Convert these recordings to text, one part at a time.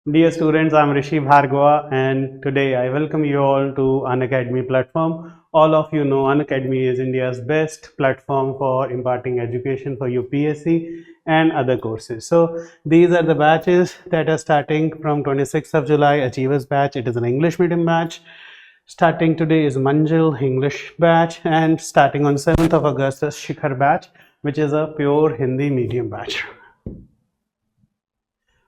Dear students, I'm Rishi Bhargava and today I welcome you all to Unacademy platform. All of you know Unacademy is India's best platform for imparting education for UPSC and other courses. So these are the batches that are starting from 26th of July, Achievers batch. It is an English medium batch. Starting today is Manjil English batch and starting on 7th of August is Shikhar batch, which is a pure Hindi medium batch.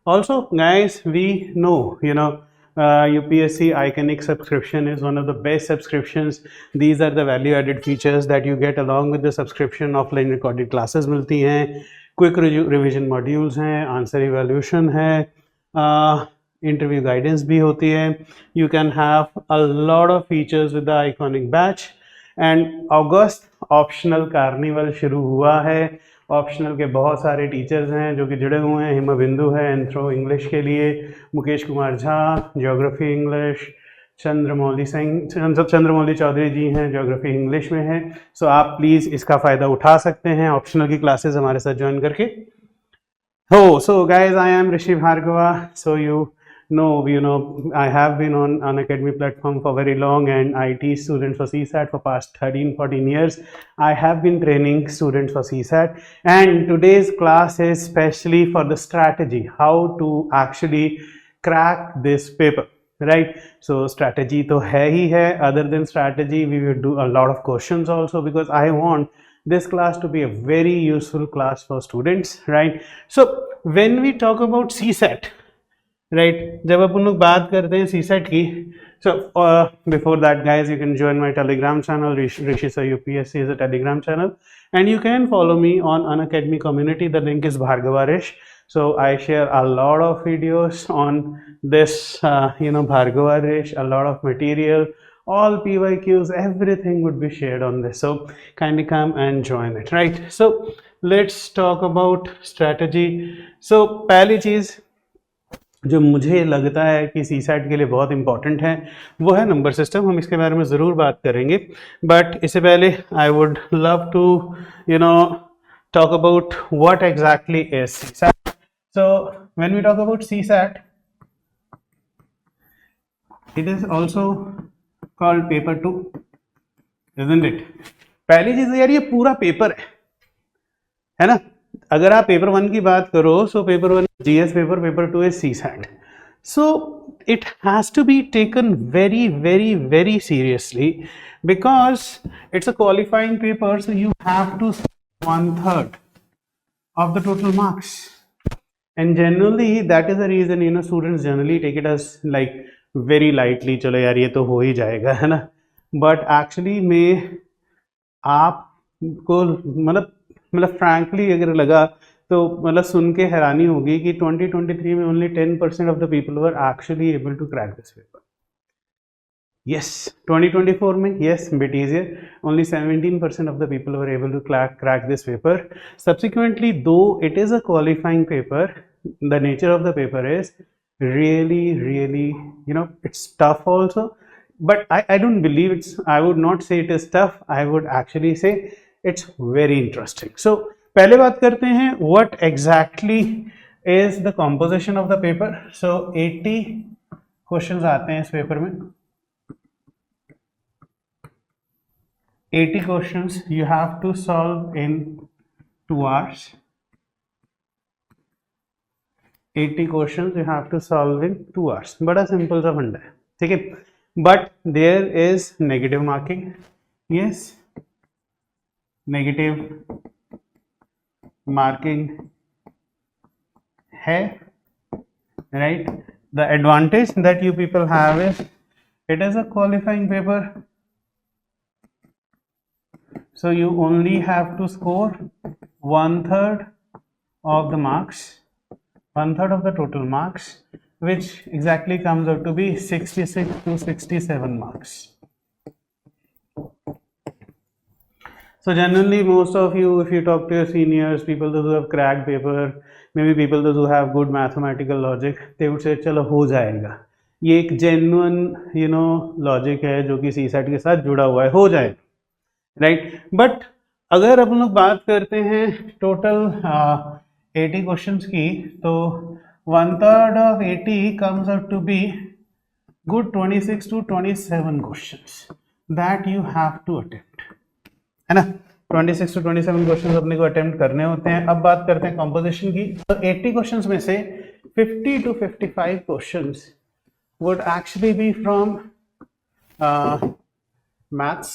Also, guys, we know, UPSC Iconic subscription is one of the best subscriptions. These are the value added features that you get along with the subscription. Offline recorded classes मिलती हैं, quick revision modules हैं, answer evaluation है, interview guidance भी होती है. You can have a lot of features with the Iconic batch. And August optional carnival शुरू हुआ है. ऑप्शनल के बहुत सारे टीचर्स हैं जो कि जुड़े हुए हैं. हिमा बिंदु है एंथ्रो इंग्लिश के लिए, मुकेश कुमार झा ज्योग्राफी इंग्लिश, चंद्रमौली चौधरी जी हैं ज्योग्राफी इंग्लिश में है. सो आप प्लीज़ इसका फ़ायदा उठा सकते हैं ऑप्शनल की क्लासेस हमारे साथ ज्वाइन करके. हो so guys, I am Rishi Bhargava. So I have been on Unacademy platform for very long and I teach students for CSAT for past 13-14 years. I have been training students for CSAT and today's class is specially for the strategy, how to actually crack this paper, right? So strategy to hai hi hai. Other than strategy, we will do a lot of questions also because I want this class to be a very useful class for students, right? So when we talk about CSAT, right जब अपन लोग बात करते हैं CSAT की, so before that guys you can join my Telegram channel. Rishi Sir UPSC is a telegram channel and you can follow me on Unacademy community. The link is Bhargava-Rish. So I share a lot of videos on this Bhargava-Rish, a lot of material, all PYQs, everything would be shared on this. So kindly come and join it, right? So let's talk about strategy. So पहली चीज़ जो मुझे लगता है कि CSAT के लिए बहुत important है वो है नंबर सिस्टम. हम इसके बारे में ज़रूर बात करेंगे, बट इससे पहले I would love to talk about what exactly is CSAT. So when we talk about CSAT, it is also called paper 2, isn't it? पहली चीज़ यार, ये पूरा पेपर है ना. अगर आप पेपर 1 की बात करो, so paper 1 GS paper, paper 2 is CSAT. So it has to be taken very very very seriously because it's a qualifying paper. So you have to 1/3 of the total marks, and generally that is the reason students generally take it as like very lightly, चलो यार ये तो हो ही जाएगा, है ना. But actually में आपको मतलब फ्रैंकली अगर लगा तो मतलब सुन के हैरानी होगी कि 2023 में only 10% of the people were actually able to crack this paper. Yes, 2024 में yes bit easier, only 17% of the people were able to crack this paper. Subsequently though it is a qualifying paper, the nature of the paper is really it's tough also, but I don't believe I would not say it is tough. I would actually say it's very interesting. So पहले बात करते हैं what exactly is the composition of the paper. So 80 questions आते हैं इस paper में. 80 questions you have to solve in 2 hours. 80 questions you have to solve in 2 hours. बड़ा simple सा फंडा है, ठीक है. But there is negative marking. Yes, negative marking है, right. The advantage that you people have is it is a qualifying paper. So you only have to score 1/3 of the marks, 1/3 of the total marks, which exactly comes out to be 66 to 67 marks. So generally most of you, if you talk to your seniors, people those who have cracked paper, maybe people those who have good mathematical logic, they would say चलो हो जाएगा. ये एक genuine logic है जो कि CSAT के साथ जुड़ा हुआ है, हो जाएगा, राइट. बट अगर अपन लोग बात करते हैं टोटल 80 क्वेश्चंस की, तो 1/3 of 80 comes out to be good 26 to 27 questions that you have to attempt, है ना। 26 to 27 क्वेश्चन अपने को अटेम्प्ट करने होते हैं। अब बात करते हैं कंपोजिशन की। तो 80 क्वेश्चंस में से 50 to 55 questions would actually be from maths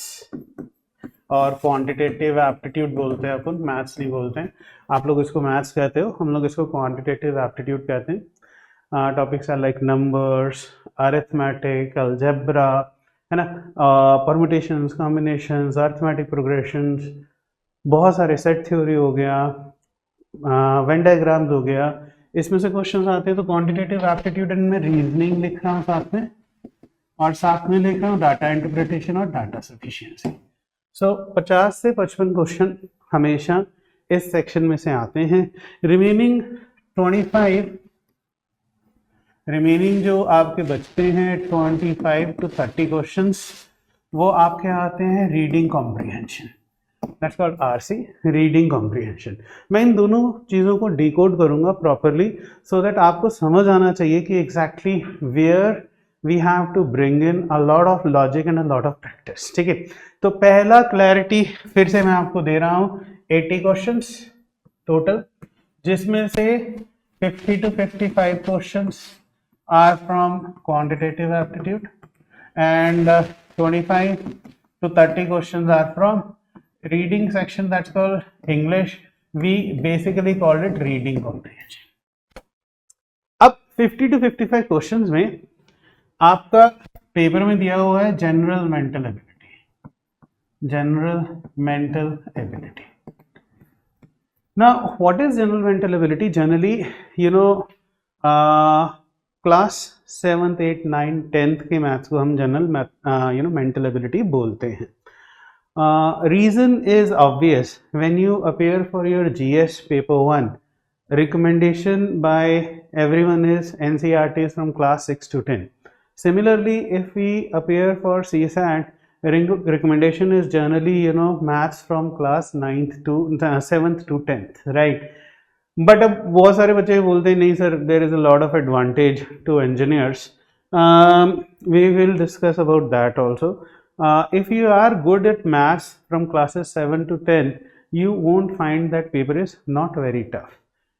और क्वांटिटेटिव एप्टीट्यूड बोलते हैं अपन, मैथ्स नहीं बोलते हैं। आप लोग इसको मैथ्स कहते हो, हम लोग इसको क्वांटिटेटिव एप्टीट्यूड कहते हैं। Topics are like numbers, arithmetic, algebra, है ना, परम्यूटेशंस, कॉम्बिनेशंस, अरिथमेटिक प्रोग्रेशंस, बहुत सारे सेट थ्योरी हो गया, वेन डायग्राम्स हो गया, इसमें से क्वेश्चंस आते हैं। तो क्वांटिटेटिव एप्टीट्यूड में रीजनिंग लिख रहा हूँ साथ में, और साथ में लिख रहा हूँ डाटा इंटरप्रिटेशन और डाटा सफिशिएंसी। सो 50 से 55 क्वेश्चन हमेशा इस सेक्शन में से आते हैं। रिमेनिंग 25, रिमेनिंग जो आपके बचते हैं 25 to 30 क्वेश्चंस, वो आपके आते हैं reading comprehension, that's called RC, reading comprehension. मैं इन दोनों चीज़ों को डिकोड करूंगा प्रॉपरली सो दैट आपको समझ आना चाहिए कि exactly where we have to bring in a lot of logic and a lot of practice, ठीक है। तो पहला क्लैरिटी फिर से मैं आपको दे रहा हूँ, 80 क्वेश्चंस टोटल, जिसमें से 50 to 55 questions are from quantitative aptitude and 25 to 30 questions are from reading section, that's called English. We basically called it reading comprehension. अब 50 to 55 questions में आपका पेपर में दिया हुआ है general mental ability, general mental ability. Now what is general mental ability? Generally, you know, class 7th 8th 9th 10th के maths को हम जनरल मेंटल एबिलिटी बोलते हैं। Reason is obvious, when you appear for your GS paper 1, recommendation by everyone is NCERT from class 6 to 10. Similarly, if we appear for CSAT, recommendation is generally maths from class 9th to 7th to 10th, right? But अब बहुत सारे बच्चे बोलते हैं नहीं sir, there is a lot of advantage to engineers. We will discuss about that also. If you are good at maths from classes 7 to 10, you won't find that paper is not very tough.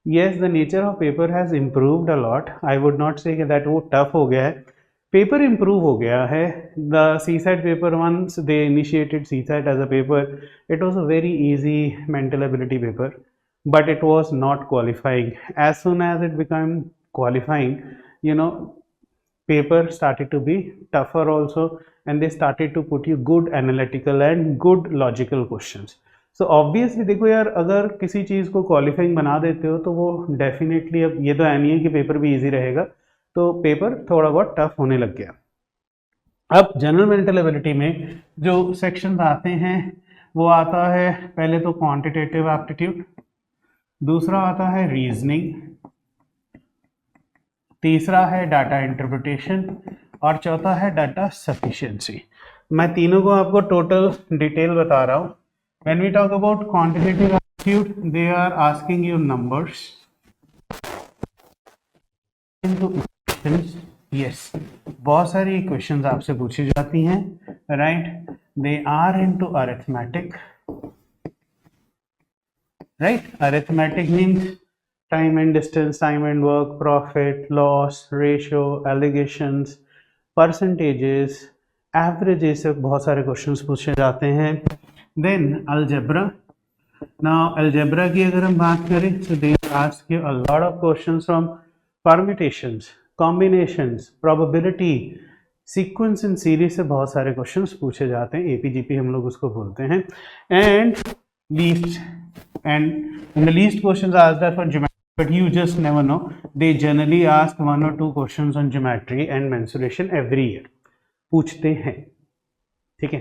Yes, the nature of paper has improved a lot. I would not say that वो tough हो गया है, paper improve हो गया है। The CSAT paper, once they initiated CSAT as a paper, it was a very easy mental ability paper, but it was not qualifying. As soon as it became qualifying, paper started to be tougher also, and they started to put you good analytical and good logical questions. So obviously देखो यार, अगर किसी चीज़ को qualifying बना देते हो तो वो डेफिनेटली, अब ये तो है नहीं है कि पेपर भी इजी रहेगा, तो पेपर थोड़ा बहुत टफ होने लग गया। अब जनरल मेंटल एबिलिटी में जो सेक्शन आते हैं वो आता है, पहले तो क्वांटिटेटिव एप्टीट्यूड, दूसरा आता है रीजनिंग, तीसरा है डाटा इंटरप्रिटेशन, और चौथा है डाटा सफिशिएंसी। मैं तीनों को आपको टोटल डिटेल बता रहा हूँ। When we talk about quantitative aptitude, they are asking you numbers into equations. Yes, बहुत सारी इक्वेशंस आपसे पूछी जाती हैं, right. They are into arithmetic, right? Arithmetic means time and distance, time and work, profit, loss, ratio, allegations, percentages, averages से बहुत सारे questions पूछे जाते हैं। Then algebra. Now algebra की अगर हम बात करें, so they ask you a lot of questions from permutations, combinations, probability, sequence and series से बहुत सारे क्वेश्चंस पूछे जाते हैं। APGP हम लोग उसको बोलते हैं। And least, and the least questions are asked for geometry, but you just never know, they generally ask 1 or 2 questions on geometry and mensuration every year, पूछते हैं, ठीक है।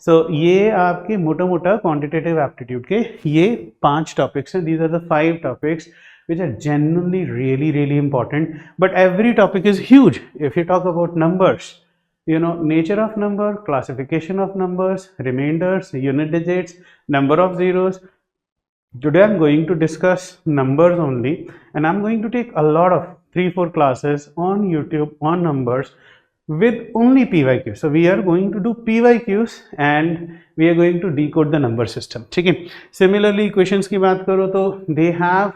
सो ये आपके मोटा मोटा क्वांटिटेटिव एप्टीट्यूड के ये 5 टॉपिक्स हैं। These are the 5 topics which are genuinely really important, but every topic is huge. If you talk about numbers, nature of number, classification of numbers, remainders, unit digits, number of zeros. Today I'm going to discuss numbers only, and I'm going to take a lot of 3-4 classes on YouTube on numbers with only PYQ. So we are going to do PYQs and we are going to decode the number system. ठीक है. Similarly equations की बात करो तो they have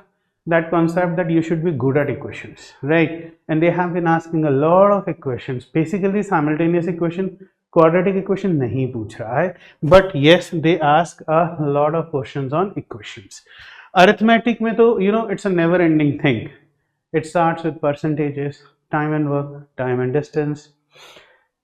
that concept that you should be good at equations, right? And they have been asking a lot of equations. Basically simultaneous equation, quadratic equation नहीं पूछ रहा है, but yes they ask a lot of questions on equations. Arithmetic में तो you know it's a never ending thing. It starts with percentages, time and work, time and distance,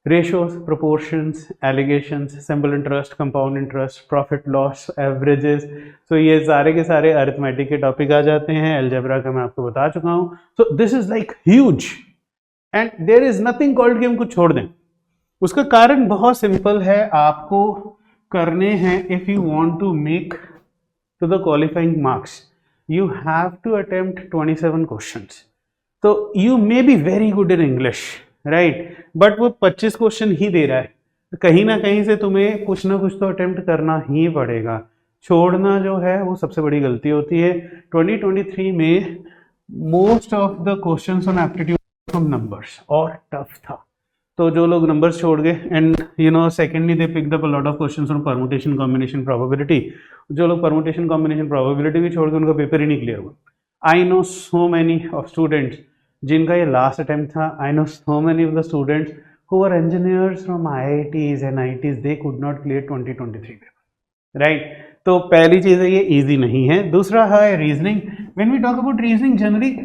ratios, proportions, allegations, simple interest, compound interest, profit loss, averages. So ये सारे के सारे arithmetic के topic आ जाते हैं. Algebra का मैं आपको बता चुका हूँ. So this is like huge and there is nothing called कि हम कुछ छोड़ दें. उसका कारण बहुत सिंपल है, आपको करने हैं. If you want to make to the qualifying marks, you have to attempt 27 questions. So you may be very good in English, right? But वो 25 क्वेश्चन ही दे रहा है. कहीं ना कहीं से तुम्हें कुछ ना कुछ तो अटेम्प्ट करना ही पड़ेगा. छोड़ना जो है वो सबसे बड़ी गलती होती है. 2023 में most of the questions on aptitude from numbers और टफ था. तो जो लोग नंबर्स छोड़ गए and you know secondly they picked up a lot of questions on permutation combination probability. जो लोग परमुटेशन कॉम्बिनेशन प्रोबेबिलिटी भी छोड़ गए उनका पेपर ही नहीं क्लियर हुआ. I know so many of students जिनका ये लास्ट अटेम्प्ट था. I know so many of the students who are engineers from IITs and IITs, they could not clear 2023 paper, right? तो पहली चीज है ये इजी नहीं है. दूसरा है reasoning. When we talk about reasoning, generally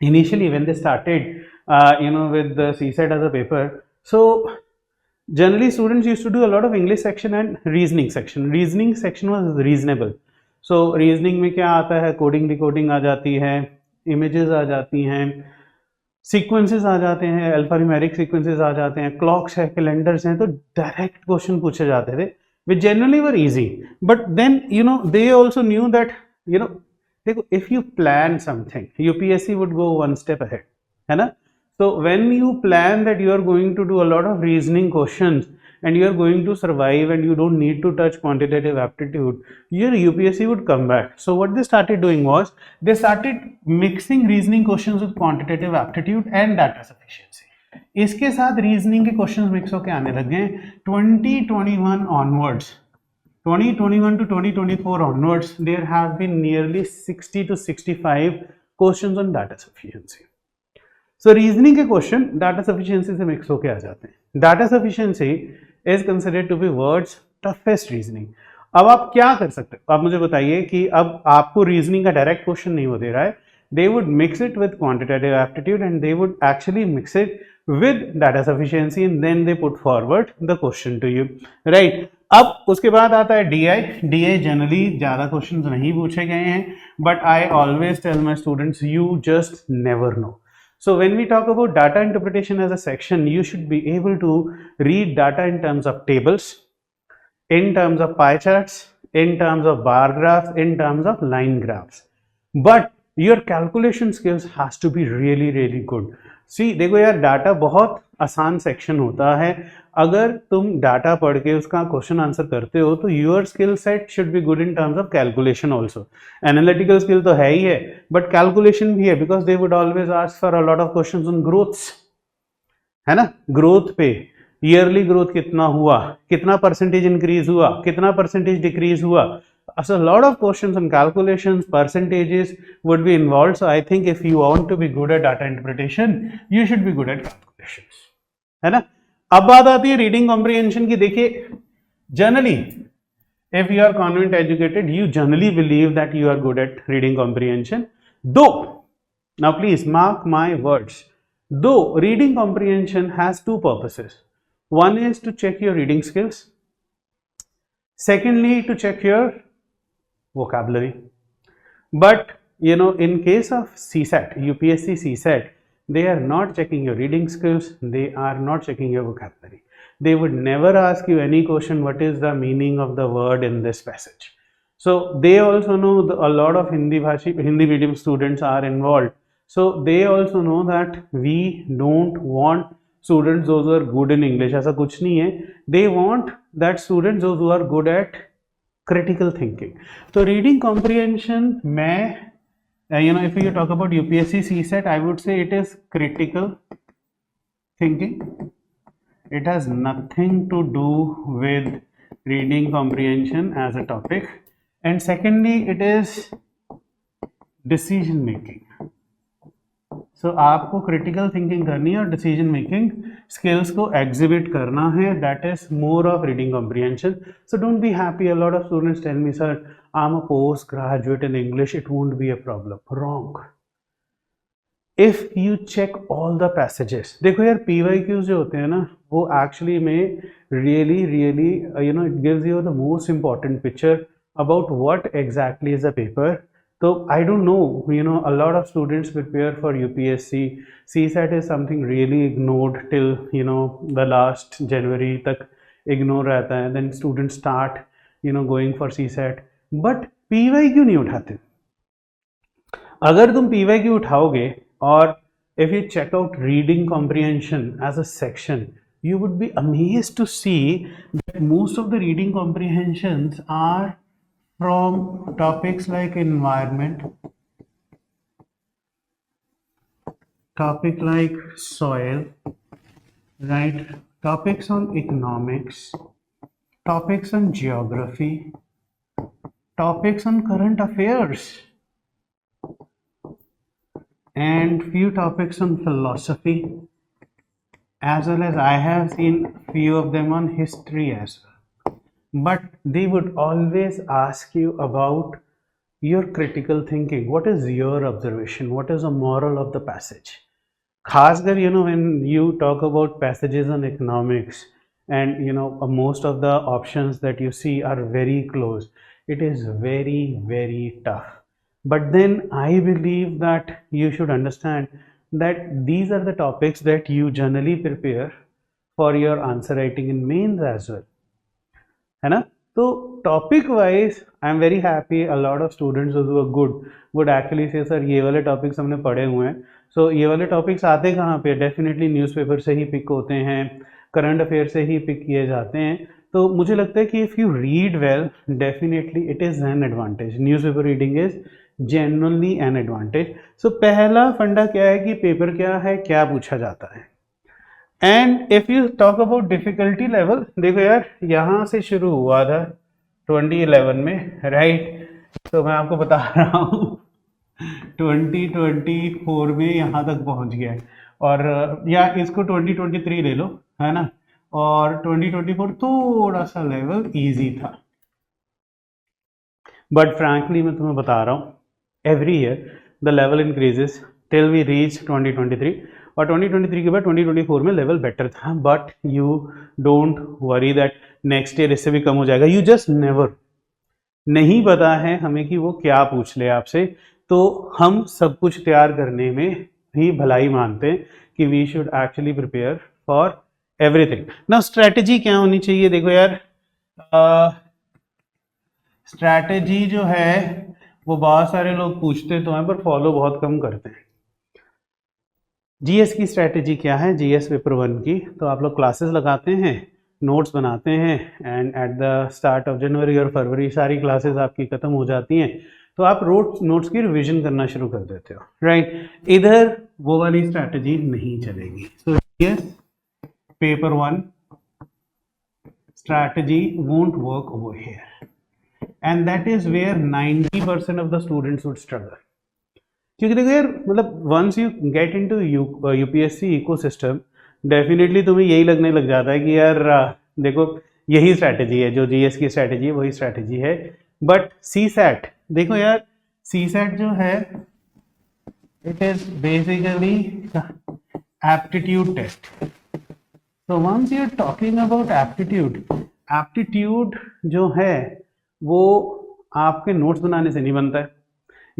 initially when they started with the CSET as a paper, so generally students used to do a lot of English section and reasoning section. Reasoning section was reasonable. So reasoning में क्या आता है, coding decoding आ जाती है, images आ जाती हैं, sequences आ जाते हैं, अल्फान्यूमेरिक सीक्वेंसेस आ जाते हैं, क्लॉक्स है, कैलेंडर्स हैं. तो डायरेक्ट क्वेश्चन पूछे जाते थे which generally were easy. But then they also knew that देखो, if you plan something, UPSC would go one step ahead, है ना? So when you plan that you are going to do a lot of reasoning questions and you are going to survive and you don't need to touch quantitative aptitude, your UPSC would come back. So what they started doing was they started mixing reasoning questions with quantitative aptitude and data sufficiency. इसके साथ reasoning के questions mix होके आने लग गए. 2021 onwards, 2021 to 2024 onwards, there have been nearly 60 to 65 questions on data sufficiency. So reasoning के question data sufficiency से मिक्स होके आ जाते हैं. Data sufficiency is considered to be world's toughest reasoning. अब आप क्या कर सकते हो, आप मुझे बताइए कि अब आपको रीजनिंग का डायरेक्ट क्वेश्चन नहीं वो दे रहा है. They would mix it with quantitative aptitude and they would actually mix it with data sufficiency and then they put forward the question to you, right? अब उसके बाद आता है DI. DI जनरली ज़्यादा क्वेश्चन नहीं पूछे गए हैं, but I always tell my students you just never know. So when we talk about data interpretation as a section, you should be able to read data in terms of tables, in terms of pie charts, in terms of bar graphs, in terms of line graphs. But your calculation skills has to be really, really good. See, देखो यार, data बहुत आसान section होता है. अगर तुम data पढ़ के उसका क्वेश्चन आंसर करते हो तो your skill set should be good in terms of calculation also. Analytical skill तो है ही है, बट कैलकुलेशन भी है, because they would always ask for a lot of questions on growths, है ना? ग्रोथ पे ईयरली ग्रोथ कितना हुआ, कितना परसेंटेज इंक्रीज हुआ, कितना परसेंटेज डिक्रीज हुआ. So a lot of questions on calculations, percentages would be involved. So I think if you want to be good at data interpretation, you should be good at calculations, है ना? अब बात आती है reading comprehension की. देखिए, generally if you are convent educated, you generally believe that you are good at reading comprehension. Though, now please mark my words, though reading comprehension has two purposes. One is to check your reading skills. Secondly, to check your vocabulary. But in case of CSAT, UPSC CSAT, they are not checking your reading skills, they are not checking your vocabulary. They would never ask you any question, what is the meaning of the word in this passage. So they also know a lot of Hindi medium students are involved. So they also know that we don't want students those who are good in English. ऐसा कुछ नहीं है. They want that students those who are good at critical thinking. तो reading comprehension मैं if you talk about UPSC CSET, I would say it is critical thinking. It has nothing to do with reading comprehension as a topic. And secondly, it is decision making. So आपको critical thinking करनी है और decision making skills को exhibit करना है. That is more of reading comprehension. So don't be happy. A lot of students tell me, sir, I'm a postgraduate in English. It won't be a problem. Wrong. If you check all the passages, देखो यार PYQs जो होते हैं ना, वो actually में really it gives you the most important picture about what exactly is the paper. So I don't know, a lot of students prepare for UPSC. CSAT is something really ignored till, the last January तक ignore रहता है. Then students start, going for CSAT. But PYQ नहीं उठाते. अगर तुम PYQ उठाओगे और if you check out reading comprehension as a section, you would be amazed to see that most of the reading comprehensions are from topics like environment, topic like soil, right? Topics on economics, topics on geography, topics on current affairs, and few topics on philosophy, as well as I have seen few of them on history as well. But they would always ask you about your critical thinking. What is your observation? What is the moral of the passage? Khasgar, when you talk about passages on economics and most of the options that you see are very close, it is very tough. But then I believe that you should understand that these are the topics that you generally prepare for your answer writing in mains as well. है ना? तो topic wise I am very happy. A lot of students good actually से sir ये वाले topics हमने पढ़े हुए हैं. सो ये वाले टॉपिक्स आते कहाँ पे? डेफिनेटली न्यूज़पेपर से ही पिक होते हैं, करंट अफेयर से ही पिक किए जाते हैं. तो मुझे लगता है कि if you read well, definitely it is an advantage. Newspaper reading is genuinely an advantage. So पहला फंडा क्या है कि पेपर क्या है, क्या पूछा जाता है. And if you talk about difficulty level, देखो यार यहाँ से शुरू हुआ था 2011 में, राइट? तो मैं आपको बता रहा हूँ 2024 में यहाँ तक पहुँच गया है. और या इसको 2023 ले लो, है ना? और 2024 थोड़ा सा लेवल इजी था. बट फ्रैंकली मैं तुम्हें बता रहा हूँ, every year the level increases till we reach 2023. और 2023 के बाद 2024 में लेवल बेटर था. But you don't worry that next year इससे भी कम हो जाएगा. यू जस्ट नेवर, नहीं पता है हमें कि वो क्या पूछ ले आपसे. तो हम सब कुछ तैयार करने में भी भलाई मानते हैं कि we should actually prepare for everything. Now strategy क्या होनी चाहिए? देखो यार स्ट्रैटेजी जो है वो बहुत सारे लोग पूछते तो हैं पर फॉलो बहुत कम करते हैं. जीएस की स्ट्रैटेजी क्या है? जीएस पेपर 1 की, तो आप लोग क्लासेस लगाते हैं, नोट्स बनाते हैं, and at the start of January और फरवरी सारी क्लासेस आपकी खत्म हो जाती हैं, तो आप नोट्स की रिवीजन करना शुरू कर देते हो, राइट? इधर वो वाली स्ट्रैटेजी नहीं चलेगी. सो GS paper 1 strategy won't work over here, and that is where 90% of the students would struggle. क्योंकि देखो यार, मतलब once you get into UPSC ecosystem, definitely तुम्हें यही लगने लग जाता है कि यार देखो यही स्ट्रैटेजी है, जो जीएस की स्ट्रैटेजी है वही स्ट्रैटेजी है. बट सीसैट, देखो यार सीसैट जो है it is basically aptitude test. So once you're talking about aptitude जो है वो आपके नोट्स बनाने से नहीं बनता है.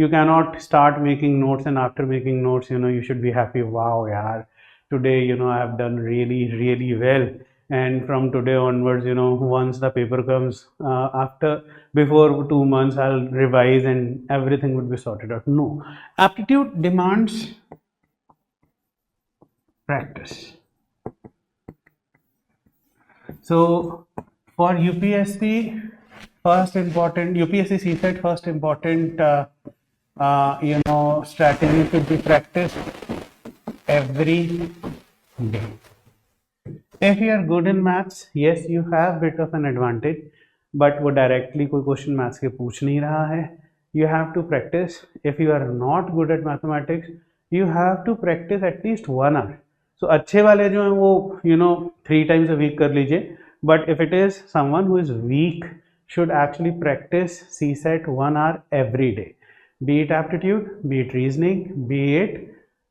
You cannot start making notes and after making notes, you should be happy. Wow, yaar, today, I have done really well. And from today onwards, once the paper comes, before 2 months, I'll revise and everything would be sorted out. No, aptitude demands practice. So for UPSC CSAT, first important strategy should be practiced every day. If you are good in maths, yes, you have bit of an advantage, but वो directly कोई question maths के पूछ नहीं रहा है. You have to practice. If you are not good at mathematics, you have to practice at least 1 hour. So अच्छे वाले जो हैं वो 3 times a week कर लीजिए. But if it is someone who is weak, should actually practice CSAT 1 hour every day. Be it aptitude, be it reasoning, be it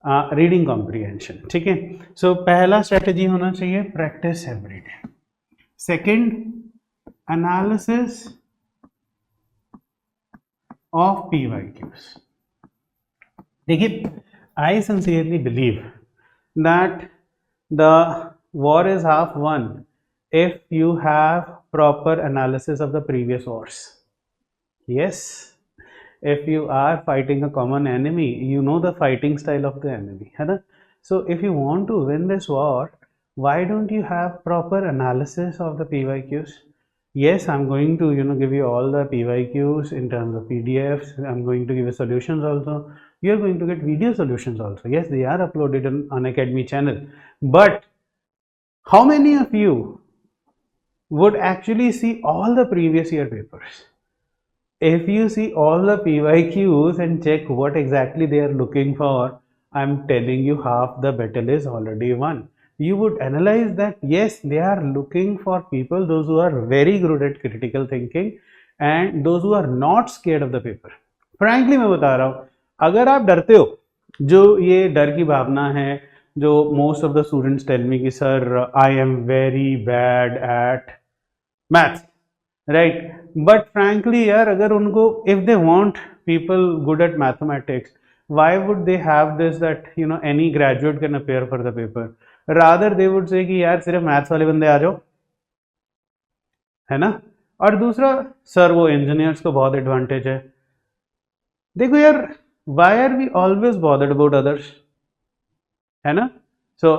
reading comprehension. ठीक है. So पहला स्ट्रेटेजी होना चाहिए practice every day. Second, analysis of PYQs. देखिए, I sincerely believe that the war is half one if you have proper analysis of the previous wars. Yes, if you are fighting a common enemy, you know the fighting style of the enemy, है ना? So if you want to win this war, why don't you have proper analysis of the PYQs? Yes, I'm going to give you all the PYQs in terms of PDFs. I'm going to give you solutions also. You're going to get video solutions also. Yes, they are uploaded on Unacademy channel. But how many of you would actually see all the previous year papers? If you see all the PYQs and check what exactly they are looking for, I'm telling you half the battle is already won. You would analyze that yes, they are looking for people, those who are very good at critical thinking and those who are not scared of the paper. Frankly मैं बता रहा हूँ, अगर आप डरते हो, जो ये डर की भावना है, जो most of the students tell me कि sir I am very bad at maths, right? But frankly यार, अगर उनको, if they want people good at mathematics, why would they have this that any graduate can appear for the paper? Rather they would say कि यार सिर्फ maths वाले बंदे आ जाओ, है ना? और दूसरा, सर वो इंजीनियर्स को बहुत एडवांटेज है. देखो यार, why are we always bothered about others, है ना? So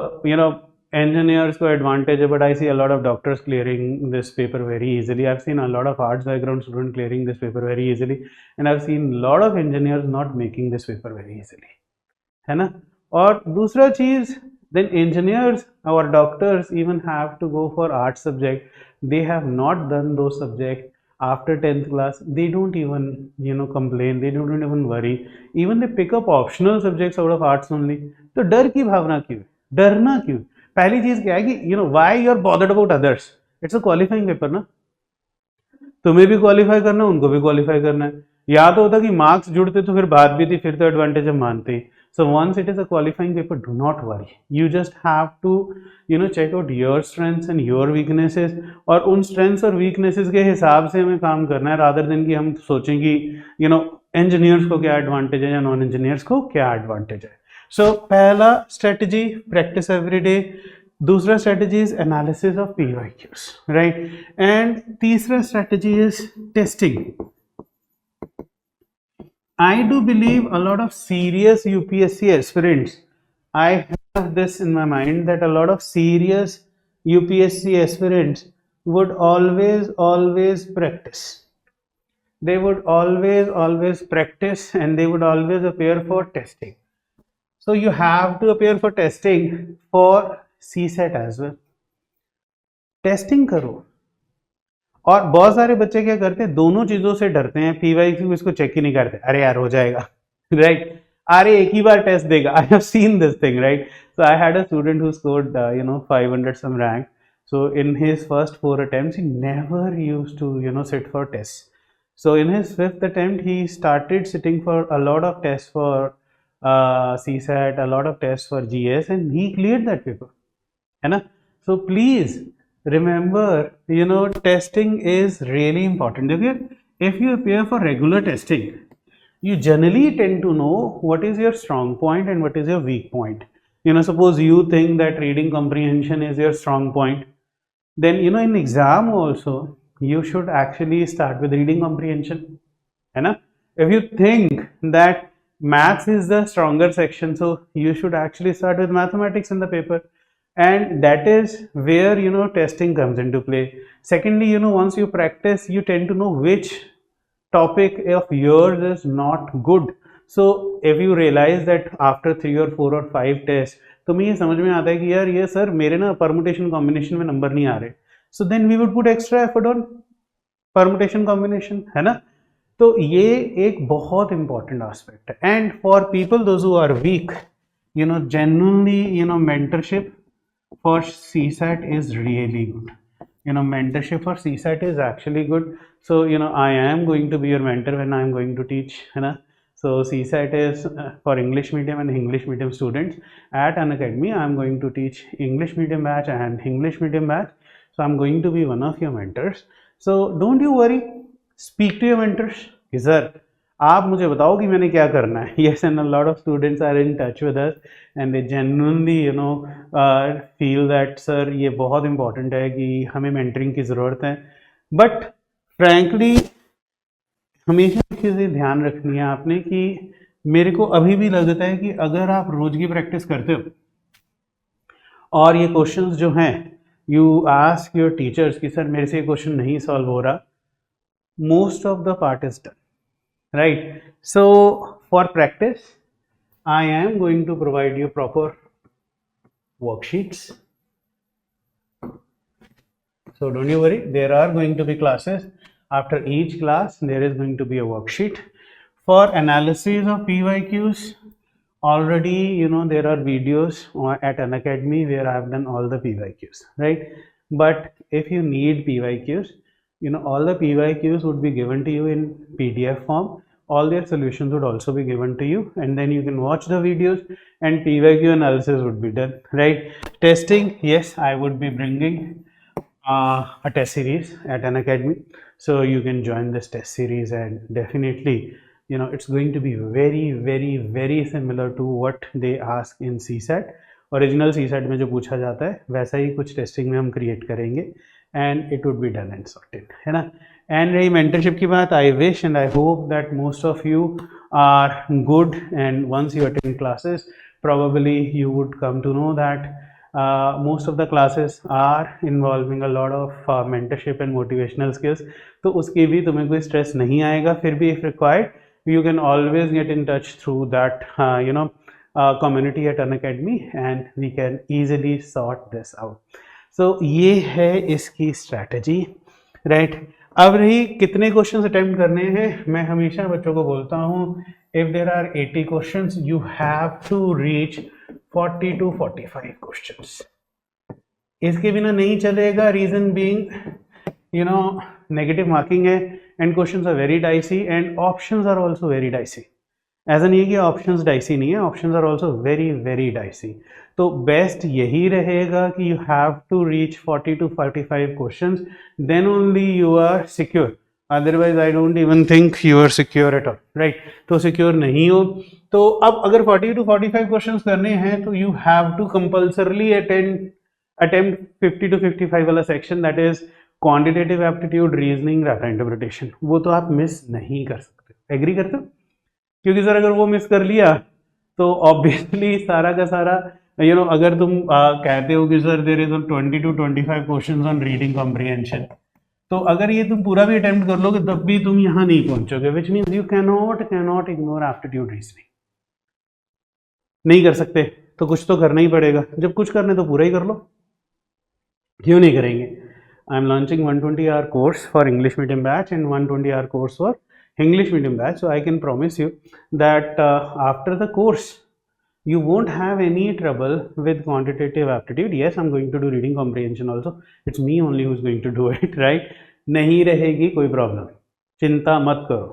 engineers को advantage है, but I see a lot of doctors clearing this paper very easily. I've seen a lot of arts background students clearing this paper very easily, and I've seen a lot of engineers not making this paper very easily, है ना? और दूसरा चीज, then engineers or doctors even have to go for art subject. They have not done those subjects after 10th class. They don't even complain, they don't even worry, even they pick up optional subjects out of arts only. तो डर की भावना क्यों? डरना क्यों? पहली चीज क्या है कि why you are bothered about others? It's a qualifying paper ना. तुम्हें भी क्वालिफाई करना है, उनको भी क्वालिफाई करना है. या तो होता कि मार्क्स जुड़ते तो फिर बात भी थी, फिर तो एडवांटेज हम मानते. So once it is a qualifying paper, do not worry. You just have to check out your strengths and your weaknesses, और उन स्ट्रेंथ्स और वीकनेसेस के हिसाब से हमें काम करना है, रादर देन कि हम सोचें कि इंजीनियर्स को क्या एडवांटेज है या नॉन इंजीनियर्स को क्या एडवांटेज है. सो पहला स्ट्रेटजी, प्रैक्टिस एवरी डे. दूसरा strategy is analysis of PYQs, right? And तीसरा strategy is testing. I do believe a lot of serious UPSC aspirants, I have this in my mind that a lot of serious UPSC aspirants would always practice. They would always practice, and they would always appear for testing. So you have to appear for testing for CSAT as well. Testing करो. और बहुत सारे बच्चे क्या करते हैं, दोनों चीजों से डरते हैं. PYQ इसको चेक ही नहीं करते, अरे यार हो जाएगा, राइट? अरे एक ही बार टेस्ट देगा. I have seen this thing, right? So I had a student who scored 500 some rank. So in his first 4 attempts, he never used to sit for tests. So in his 5th attempt, he started sitting for a lot of tests for CSAT, a lot of tests for GS, and he cleared that paper, है ना? So please remember, testing is really important. Okay? If you appear for regular testing, you generally tend to know what is your strong point and what is your weak point. Suppose you think that reading comprehension is your strong point, then in exam also you should actually start with reading comprehension, है ना? If you think that maths is the stronger section, so you should actually start with mathematics in the paper. And that is where testing comes into play. Secondly, once you practice, you tend to know which topic of yours is not good, so if you realise that after 3 और 4 और 5 test तुम्हें ये समझ में आता है कि यार ये सर मेरे ना परमुटेशन कॉम्बिनेशन में नंबर नहीं आ रहे, so then we would put extra effort on permutation combination, है ना। तो ये एक बहुत इंपॉर्टेंट एस्पेक्ट है। And for people those who are weak, you know, genuinely, you know, mentorship for CSAT is really good. You know, mentorship for CSAT is actually good. So, you know, I am going to be your mentor when I am going to teach, है ना. So CSAT is for English medium and English medium students at Unacademy. I am going to teach English medium batch and English medium batch. So I'm going to be one of your mentors. So don't you worry. Speak to your mentors. कि sir आप मुझे बताओ कि मैंने क्या करना है. Yes, and a lot of students are in touch with us and they genuinely, you know, feel that sir ये बहुत important है कि हमें mentoring की ज़रूरत है. But frankly हमेशा एक चीज़ ध्यान रखनी है आपने कि मेरे को अभी भी लगता है कि अगर आप रोज की प्रैक्टिस करते हो और ये क्वेश्चंस जो हैं यू आस्क योर टीचर्स कि सर मेरे से ये क्वेश्चन नहीं सॉल्व हो रहा, most of the part is done. Right, so for practice I am going to provide you proper worksheets, so don't you worry, there are going to be classes. After each class there is going to be a worksheet for analysis of PYQs. Already, you know, there are videos at Unacademy where I have done all the PYQs, right? But if you need PYQs, you know, all the PYQs would be given to you in PDF form. All their solutions would also be given to you, and then you can watch the videos and PYQ analysis would be done, right? Testing, yes, I would be bringing a test series at Unacademy, so you can join this test series, and definitely, you know, it's going to be very very very similar to what they ask in CSAT. Original CSAT में जो पूछा जाता है वैसा ही कुछ testing में हम create करेंगे and it would be done and sorted, है ना. एंड रही मेंटरशिप की बात, I wish and I hope that most of you are good and once you attend classes probably you would come to know that most of the classes are involving a lot of mentorship and motivational skills. तो उसकी भी तुम्हें कोई stress नहीं आएगा. फिर भी if required you can always get in touch through that you know community at Unacademy and we can easily sort this out. So ये है इसकी स्ट्रैटेजी, राइट. अब रही कितने क्वेश्चंस अटेम्प्ट करने हैं, मैं हमेशा बच्चों को बोलता हूँ if there are 80 questions you have to reach 40 to 45 questions. इसके बिना नहीं चलेगा. Reason being, you know, negative marking है and questions are very dicey and options are also very dicey. ऐसा नहीं है कि ऑप्शंस डाइसी नहीं है, options are also very very dicey. तो बेस्ट यही रहेगा कि you have to reach 40 to 45 questions, then only you are secure. Otherwise I don't even think you are secure at all, right. तो secure नहीं हो तो अब अगर 40 to 45 क्वेश्चंस करने हैं तो you have to compulsorily attempt 50 to 55 वाला section, that is quantitative aptitude, reasoning, data interpretation. वो तो आप मिस नहीं कर सकते. एग्री करते हो? क्योंकि सर अगर वो मिस कर लिया तो ऑब्वियसली सारा का सारा, यू नो, अगर तुम कहते हो कि sir there is 20 to 25 questions on reading comprehension, तो अगर ये तुम पूरा भी अटेम्प्ट कर लोगे तब भी तुम यहाँ नहीं पहुंचोगे, which means you cannot ignore aptitude reasoning. नहीं कर सकते तो कुछ तो करना ही पड़ेगा. जब कुछ करने तो पूरा ही कर लो, क्यों नहीं करेंगे. I am launching 120 hour course for English medium batch and 120 hour course for English medium batch. So I can promise you that after the course you won't have any trouble with quantitative aptitude. Yes, I'm going to do reading comprehension also. It's me only who's going to do it, right? नहीं रहेगी कोई problem, चिंता मत करो.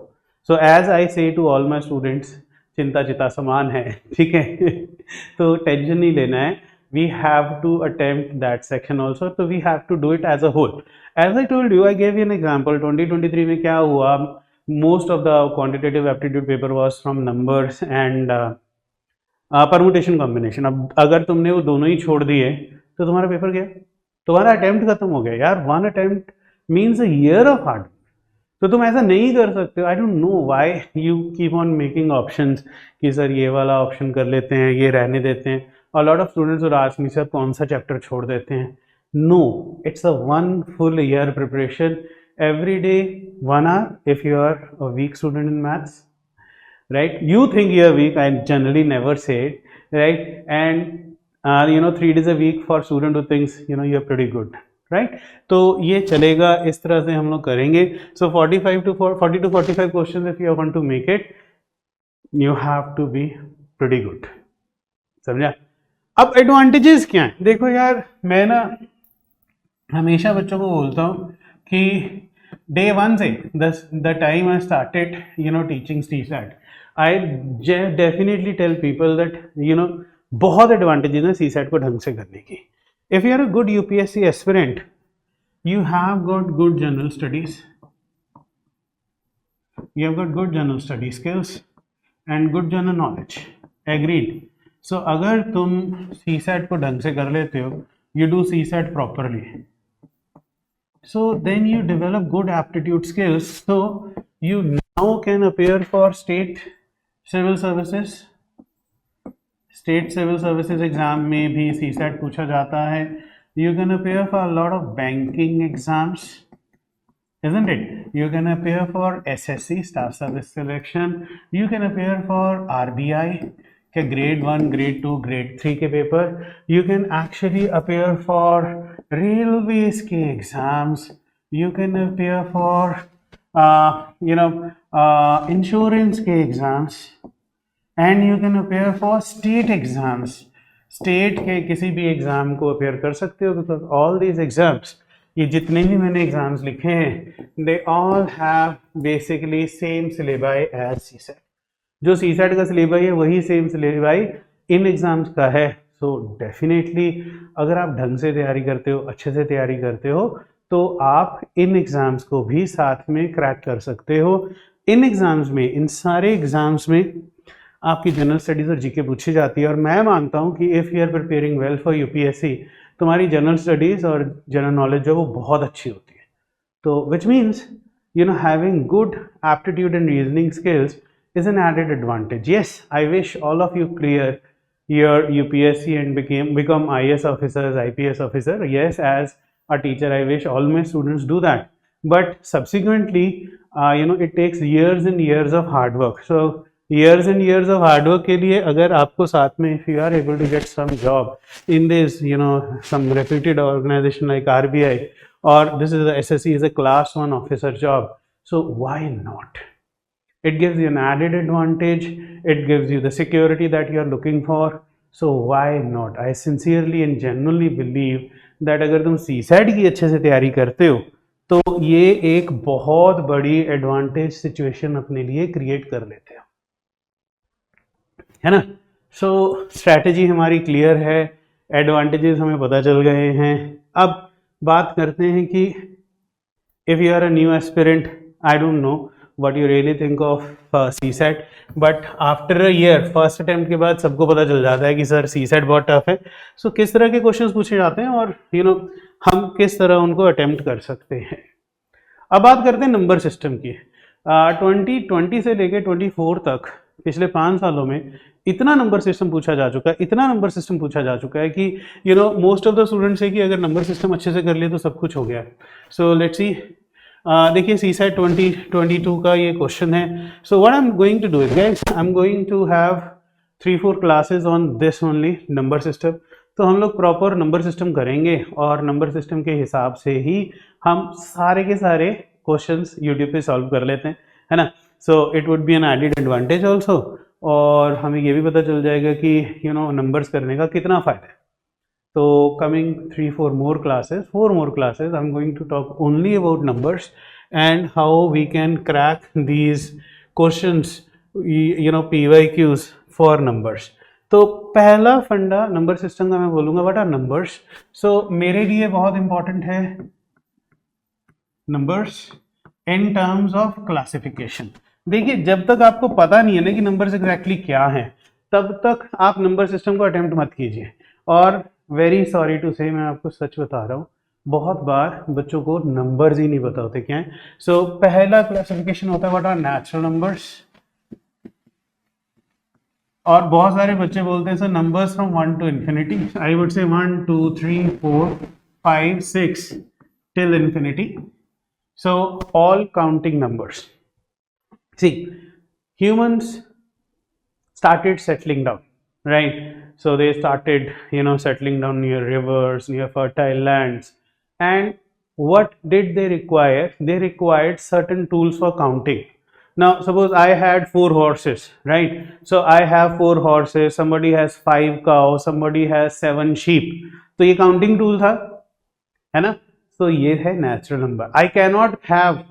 So as I say to all my students, चिंता चिता समान है, ठीक है. तो टेंशन नहीं लेना है. We have to attempt that section also. So we have to do it as a whole. As I told you, I gave you an example. 2023 में क्या हुआ, most of the quantitative aptitude paper was from numbers and permutation combination. अब अगर तुमने वो दोनों ही छोड़ दिए तो तुम्हारा पेपर गया, तुम्हारा अटेम्प्ट खत्म हो गया यार. One attempt means a year of hard. तो तुम ऐसा नहीं कर सकते हो. आई don't know why you keep on making options कि सर ये वाला ऑप्शन कर लेते हैं, ये रहने देते हैं. अ लॉट ऑफ स्टूडेंट्स और आज सर कौन सा चैप्टर छोड़ देते हैं. No, it's a one full year preparation. Every day 1 hour if you are a weak student in maths, right? You think you are weak, I generally never say it, right? And 3 days a week for student who thinks you are pretty good, right? तो ये चलेगा, इस तरह से हम लोग करेंगे. So 40 to 45 questions if you want to make it, you have to be pretty good. समझा? अब एडवांटेजेस क्या है? देखो यार, मैं ना हमेशा बच्चों को बोलता हूँ कि डे 1 से the time I started teaching CSAT, I definitely tell people that बहुत एडवांटेजेस हैं CSAT को ढंग से करने की. If you are a good UPSC aspirant, you have got good general studies, you have got good general study skills and good general knowledge, agreed? So अगर तुम CSAT को ढंग से कर लेते हो, you do CSAT properly, so then you develop good aptitude skills, so you now can appear for state civil services exam में भी CSAT पूछा जाता है. You can appear for a lot of banking exams, isn't it? You can appear for SSC, Staff Service Selection. You can appear for RBI के grade 1, grade 2, grade 3 के paper. You can actually appear for railways के exams. You can appear for insurance के exams, and you can appear for state exams. State के किसी भी exam को appear कर सकते हो, बिकॉज ऑल दीज एग्जाम्स, ये जितने भी मैंने एग्ज़ाम्स लिखे हैं, they all have basically same syllabi as CSAT. जो CSAT का सिलेबाई है वही सेम सिलेबाई इन एग्ज़ाम्स का है. सो डेफिनेटली अगर आप ढंग से तैयारी करते हो, अच्छे से तैयारी करते हो, तो आप इन एग्ज़ाम्स को भी साथ में क्रैक कर सकते हो. इन एग्ज़ाम्स में, इन सारे एग्ज़ाम्स में आपकी जनरल स्टडीज़ और जीके पूछी जाती है, और मैं मानता हूँ कि if you are preparing well for UPSC, तुम्हारी जनरल स्टडीज़ और जनरल नॉलेज जो वो बहुत अच्छी होती है. तो which means having good aptitude and reasoning skills is an added advantage. Yes, I wish all of you clear your UPSC and become IAS officers, IPS officer. Yes, as a teacher I wish all my students do that, but subsequently it takes years and years of hard work. So years and years of hard work के लिए अगर आपको साथ में, if you are able to get some job in this some reputed organization like RBI, or this is a SSC is a class 1 officer job, so why not? It gives you an added advantage, it gives you the security that you are looking for, so why not? I sincerely and genuinely believe that अगर तुम CSAT की अच्छे से तैयारी करते हो, तो ये एक बहुत बड़ी एडवांटेज सिचुएशन अपने लिए क्रिएट कर लेते हो, है ना. सो स्ट्रैटेजी हमारी क्लियर है, एडवांटेजेस हमें पता चल गए हैं. अब बात करते हैं कि if you are a new aspirant, I don't know what you really think of CSAT, but after a year, first attempt के बाद सबको पता चल जाता है कि सर CSAT बहुत टफ है. सो किस तरह के क्वेश्चंस पूछे जाते हैं और हम किस तरह उनको अटेम्प्ट कर सकते हैं. अब बात करते हैं नंबर सिस्टम की. 2020 से लेके 24 तक पिछले 5 सालों में इतना नंबर सिस्टम पूछा जा चुका है कि मोस्ट ऑफ द स्टूडेंट्स है कि अगर नंबर सिस्टम अच्छे से कर लिए तो सब कुछ हो गया. So let's see. देखिए CSAT 2022 का ये क्वेश्चन है. So what I am going to do is, guys, I am going to have 3-4 classes on this only, number system. तो हम लोग प्रॉपर नंबर सिस्टम करेंगे और नंबर सिस्टम के हिसाब से ही हम सारे के सारे क्वेश्चंस यूट्यूब पे सॉल्व कर लेते हैं, है ना. So it would be an added advantage also, और हमें ये भी पता चल जाएगा कि नंबर्स करने का कितना फ़ायदा है. तो coming 3-4 more classes, 4 more classes, I'm going to talk only about numbers and how we can crack these questions, PYQs for numbers. तो पहला फंडा नंबर सिस्टम का मैं बोलूँगा व्हाट आर नंबर्स. सो मेरे लिए बहुत इंपॉर्टेंट है numbers in terms of classification. देखिए, जब तक आपको पता नहीं है ना कि नंबर्स एग्जैक्टली क्या हैं, तब तक आप नंबर सिस्टम को अटेम्प्ट मत कीजिए. और वेरी सॉरी टू से, मैं आपको सच बता रहा हूँ, बहुत बार बच्चों को नंबर्स ही नहीं पता होते क्या है. सो पहला क्लासिफिकेशन होता है व्हाट आर नेचुरल नंबर्स. और बहुत सारे बच्चे बोलते हैं sir numbers from 1 to infinity. I would से 1 2 3 4 5 6 till infinity. So all counting numbers. See, humans started settling down, right? So they started, settling down near rivers, near fertile lands. And what did they require? They required certain tools for counting. Now, suppose I had 4 horses, right? So I have 4 horses, somebody has 5 cows, somebody has 7 sheep. तो ये counting tool था, है ना? तो ये है natural number. I cannot have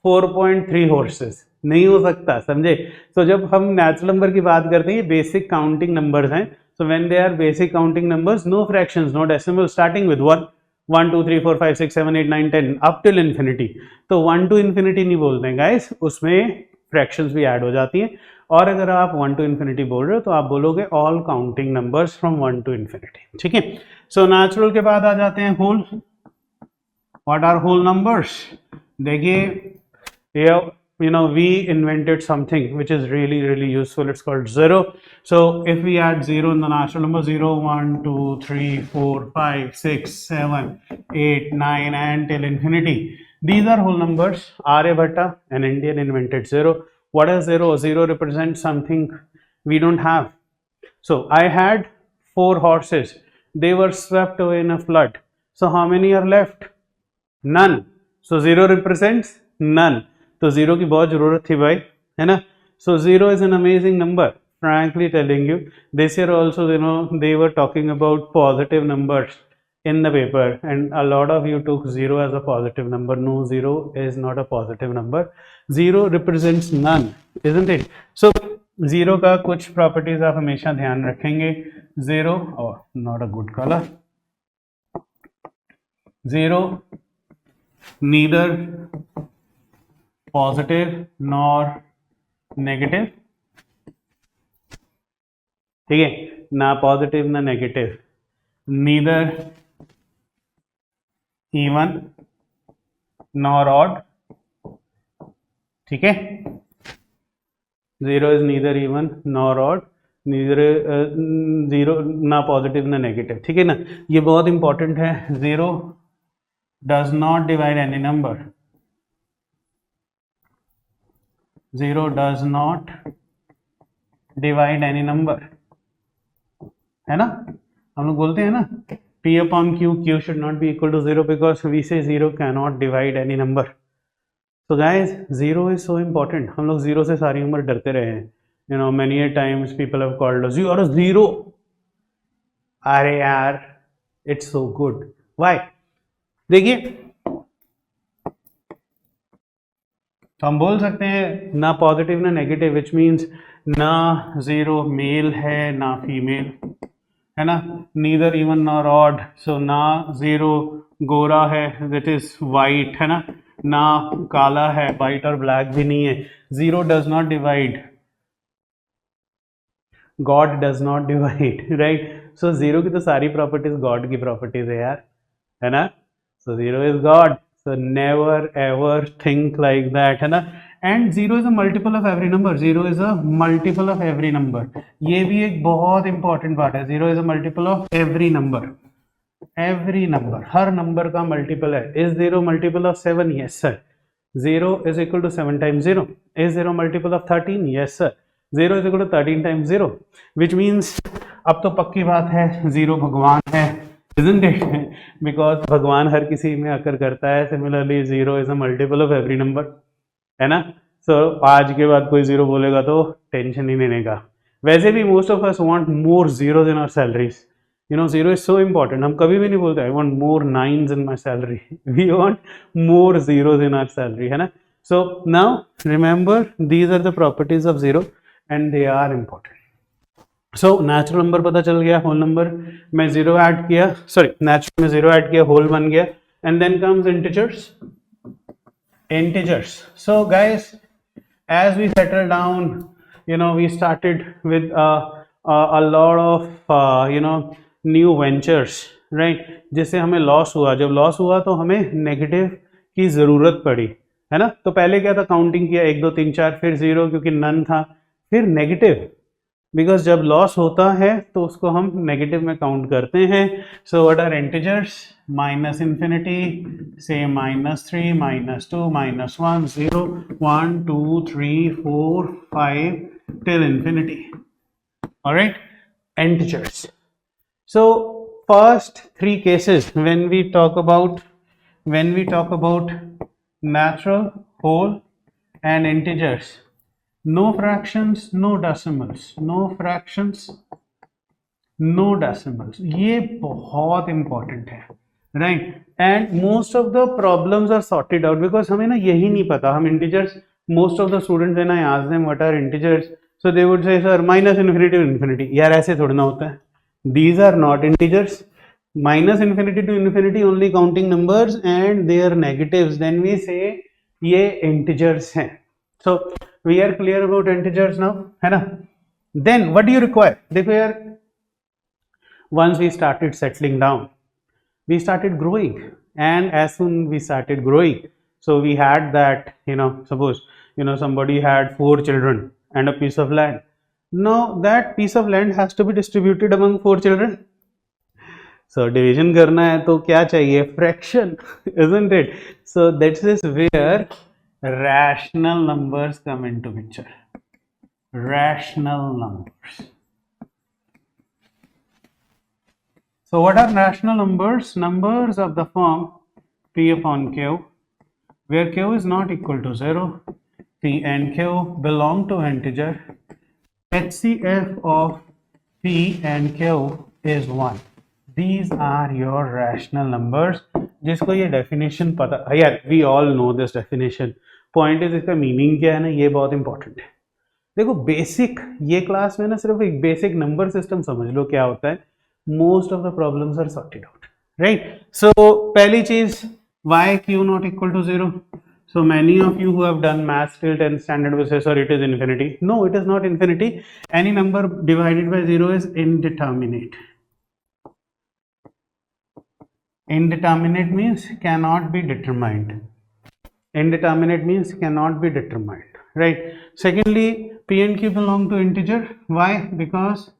4.3 horses, नहीं हो सकता, समझे? तो जब हम नेचुरल नंबर की बात करते हैं, बेसिक काउंटिंग नंबर्स हैं. So when they are basic counting numbers, no fractions, no decimal, starting with 1 1 2 3 4 5 6 7 8 9 10 up till infinity. तो 1 टू इन्फिनिटी नहीं बोलते हैं गाइस, उसमें फ्रैक्शंस भी ऐड हो जाती हैं. और अगर आप 1 टू इन्फिनिटी बोल रहे हो तो आप बोलोगे all counting numbers from 1 to infinity. ठीक है. सो नेचुरल के बाद आ जाते हैं whole. What are whole numbers? देखिए, we invented something which is really useful. It's called zero. So if we add zero in the natural number, 0 1 2 3 4 5 6 7 8 9 and till infinity, these are whole numbers. Aryabhatta, an Indian, invented zero. What is zero? Zero represents something we don't have. So I had 4 horses, they were swept away in a flood. So how many are left? None. So zero represents none. तो zero की बहुत जरूरत थी भाई, है ना? So zero is an amazing number, frankly telling you. This year also, they were talking about positive numbers in the paper, and a lot of you took zero as a positive number. No, zero is not a positive number. Zero represents none, isn't it? So zero का कुछ properties आप हमेशा ध्यान रखेंगे. Zero, oh, not a good color. Zero, neither positive nor negative. ठीक है, ना positive ना negative. Neither even nor odd. ठीक है, zero is neither even nor odd, neither zero ना पॉजिटिव ना नेगेटिव. ठीक है ना, ये बहुत इंपॉर्टेंट है. Zero does not divide any number. Zero does not divide any number, है ना? हम लोग बोलते हैं ना, P upon Q, Q should not be equal to zero because we say zero cannot divide any number. So guys, zero is so important. हम लोग zero से सारी उम्र डरते रहे हैं. Many a times people have called us, you are a zero. अरे यार, it's so good. Why? देखिए, तो हम बोल सकते हैं ना पॉजिटिव ना नेगेटिव, विच मीन्स ना जीरो मेल है ना फीमेल, है ना? Neither even nor odd. So ना जीरो गोरा है, दैट इज वाइट, है ना? ना काला है, वाइट और ब्लैक भी नहीं है. Zero does not divide, God does not divide, right? So zero की तो सारी प्रॉपर्टीज गॉड की प्रॉपर्टीज है यार, है ना? So zero is God. So never ever think like that, है ना? And zero is a multiple of every number. Zero is a multiple of every number. ये भी एक बहुत important बात है. Zero is a multiple of every number. Every number, her number का multiple है. Is zero multiple of 7? Yes sir. Zero is equal to 7 times 0. Is zero multiple of 13? Yes sir. Zero is equal to 13 times 0. Which means अब तो पक्की बात है, zero भगवान है, isn't it? Because भगवान हर किसी में आकर करता है. Similarly, zero is a multiple of every number, है ना? So आज के बाद कोई जीरो बोलेगा तो टेंशन ही लेने का. वैसे भी most of us want more zeros in our salaries. Zero is so important. हम कभी भी नहीं बोलते I want more nines in my salary. We want more zeros in our salary, है ना? So now remember, these are the properties of zero and they are important. So natural number पता चल गया, होल नंबर में zero add किया, sorry natural में zero add किया, whole बन गया. And then comes integers. Integers. So guys, as we settle down, we started with a lot of new ventures, right? जिससे हमें लॉस हुआ. जब लॉस हुआ तो हमें नेगेटिव की ज़रूरत पड़ी, है ना? तो पहले क्या था, काउंटिंग किया 1 2 3 4, फिर जीरो क्योंकि नन था, फिर नेगेटिव, बिकॉज जब लॉस होता है तो उसको हम नेगेटिव में काउंट करते हैं. So what are integers? Minus infinity से -3 -2 -1 0 1 2 3 4 5 till infinity. all right, integers. So first three cases when we talk about natural, whole and integers, no fractions, no decimals, no fractions, no decimals, ये बहुत important है, right? And most of the problems are sorted out because हमें ना यही नहीं पता हम integers. Most of the students when I ask them what are integers, so they would say sir minus infinity to infinity. यार ऐसे थोड़ा ना होता है. These are not integers. Minus infinity to infinity only counting numbers and their negatives. Then we say ये integers हैं. So we are clear about integers now, है ना? Then what do you require? देखो यार, once we started settling down, we started growing, and as soon we started growing, so we had that, suppose somebody had 4 children and a piece of land. Now that piece of land has to be distributed among 4 children. So division करना है तो क्या चाहिए? Fraction, isn't it? So that is where rational numbers come into picture. Rational numbers. So what are rational numbers? Numbers of the form P upon Q, where Q is not equal to 0, P and Q belong to integer, HCF of P and Q is 1. These are your rational numbers. जिसको ये definition पता है यार, we all know this definition. Point is इसका meaning क्या है ना, ये बहुत important है. देखो बेसिक, ये क्लास में ना सिर्फ एक बेसिक नंबर सिस्टम समझ लो क्या होता है. Most of the problems are sorted out, right? So पहली चीज, why Q not equal to 0? So many of you who have done maths till 10th standard will say, sir, it is infinity. No, it is not infinity. Any number divided by 0 is indeterminate. Indeterminate means cannot be determined. Indeterminate means cannot be determined, right? Secondly, P and Q belong to integer. Why? Because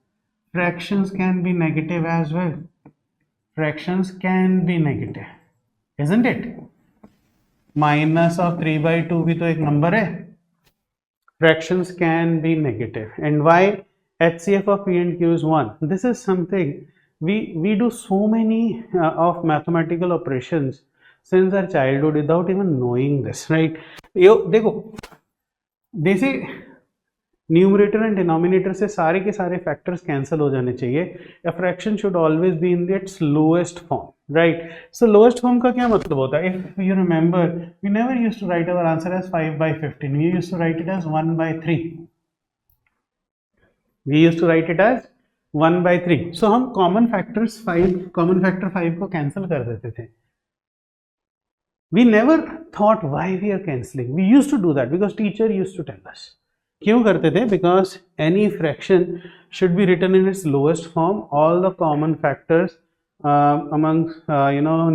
fractions can be negative as well. Fractions can be negative, isn't it? Minus of 3 by 2 भी तो एक number है. Fractions can be negative. And why HCF of P and Q is 1? This is something we do so many of mathematical operations since our childhood without even knowing this, right? यो देखो, जैसे numerator and denominator से सारे के सारे factors cancel हो जाने चाहिए. A fraction should always be in its lowest form, right? So lowest form का क्या मतलब होता है? If you remember, we never used to write our answer as 5 by 15. We used to write it as 1 by 3. We used to write it as 1 by 3. So हम common factor 5 को cancel कर देते थे. We never thought why we are cancelling. We used to do that because teacher used to tell us. क्यों करते थे? Because any fraction should be written in its lowest form. All the common factors among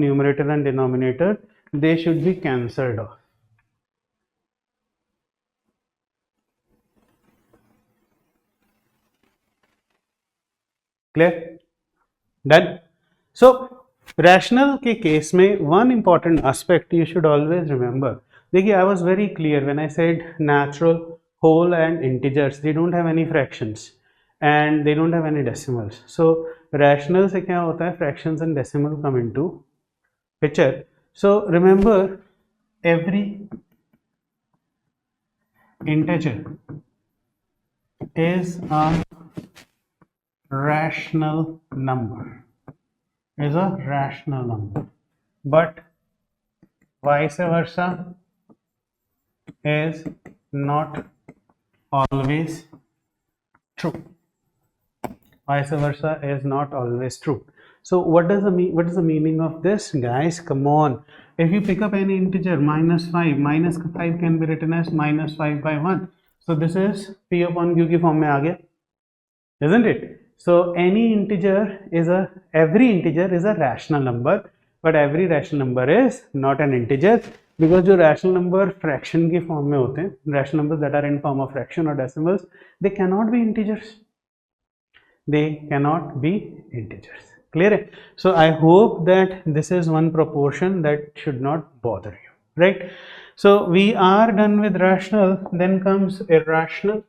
numerator and denominator, they should be cancelled off. Clear? Done? So rational के case में one important aspect you should always remember. देखिए, I was very clear when I said natural, whole and integers, they don't have any fractions and they don't have any decimals. So rational से क्या होता है? Fractions and decimal come into picture. So remember, every integer is a rational number, but vice versa is not always true. Vice versa is not always true. So what is the meaning of this, guys? Come on, if you pick up any integer, -5 can be written as -5 by 1. So this is P upon Q की form में आ गया, isn't it? So every integer is a rational number, but every rational number is not an integer. Because जो rational number fraction की form में होते हैं, rational numbers that are in form of fraction or decimals, they cannot be integers. They cannot be integers. Clear? So I hope that this is one proportion that should not bother you, right? So we are done with rational. Then comes irrational.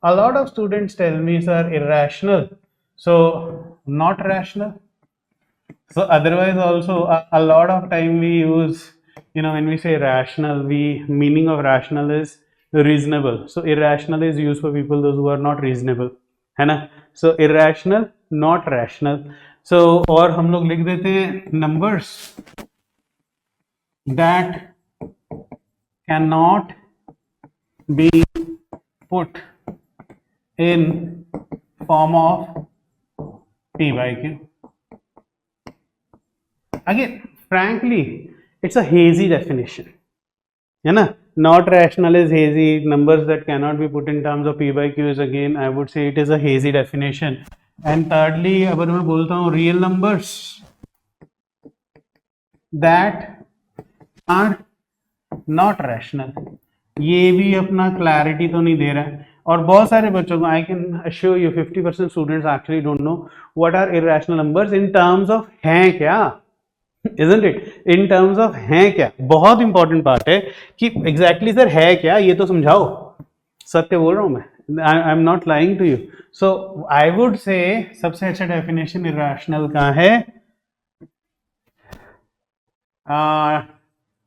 A lot of students tell me, sir, irrational. So not rational. So otherwise also a lot of time we use, when we say rational, we meaning of rational is reasonable. So irrational is used for people those who are not reasonable, है ना. So irrational, not rational. So और हम लोग लिख देते हैं numbers that cannot be put in form of p by q. Again, frankly, it's a hazy definition, है ना. Not rational is hazy. Numbers that cannot be put in terms of p by q is, again, I would say it is a hazy definition. And thirdly, अगर मैं बोलता हूँ real numbers that are not rational, ये भी अपना clarity तो नहीं दे रहा है. और बहुत सारे बच्चों को, I can assure you 50% students actually don't know what are irrational numbers in terms of हैं क्या, isn't it? In terms of हैं क्या. बहुत इंपॉर्टेंट बात है कि एग्जैक्टली सर है क्या, ये तो समझाओ. सत्य बोल रहा हूं मैं, I am not lying to you. So I would say सबसे अच्छा डेफिनेशन इरेशनल का है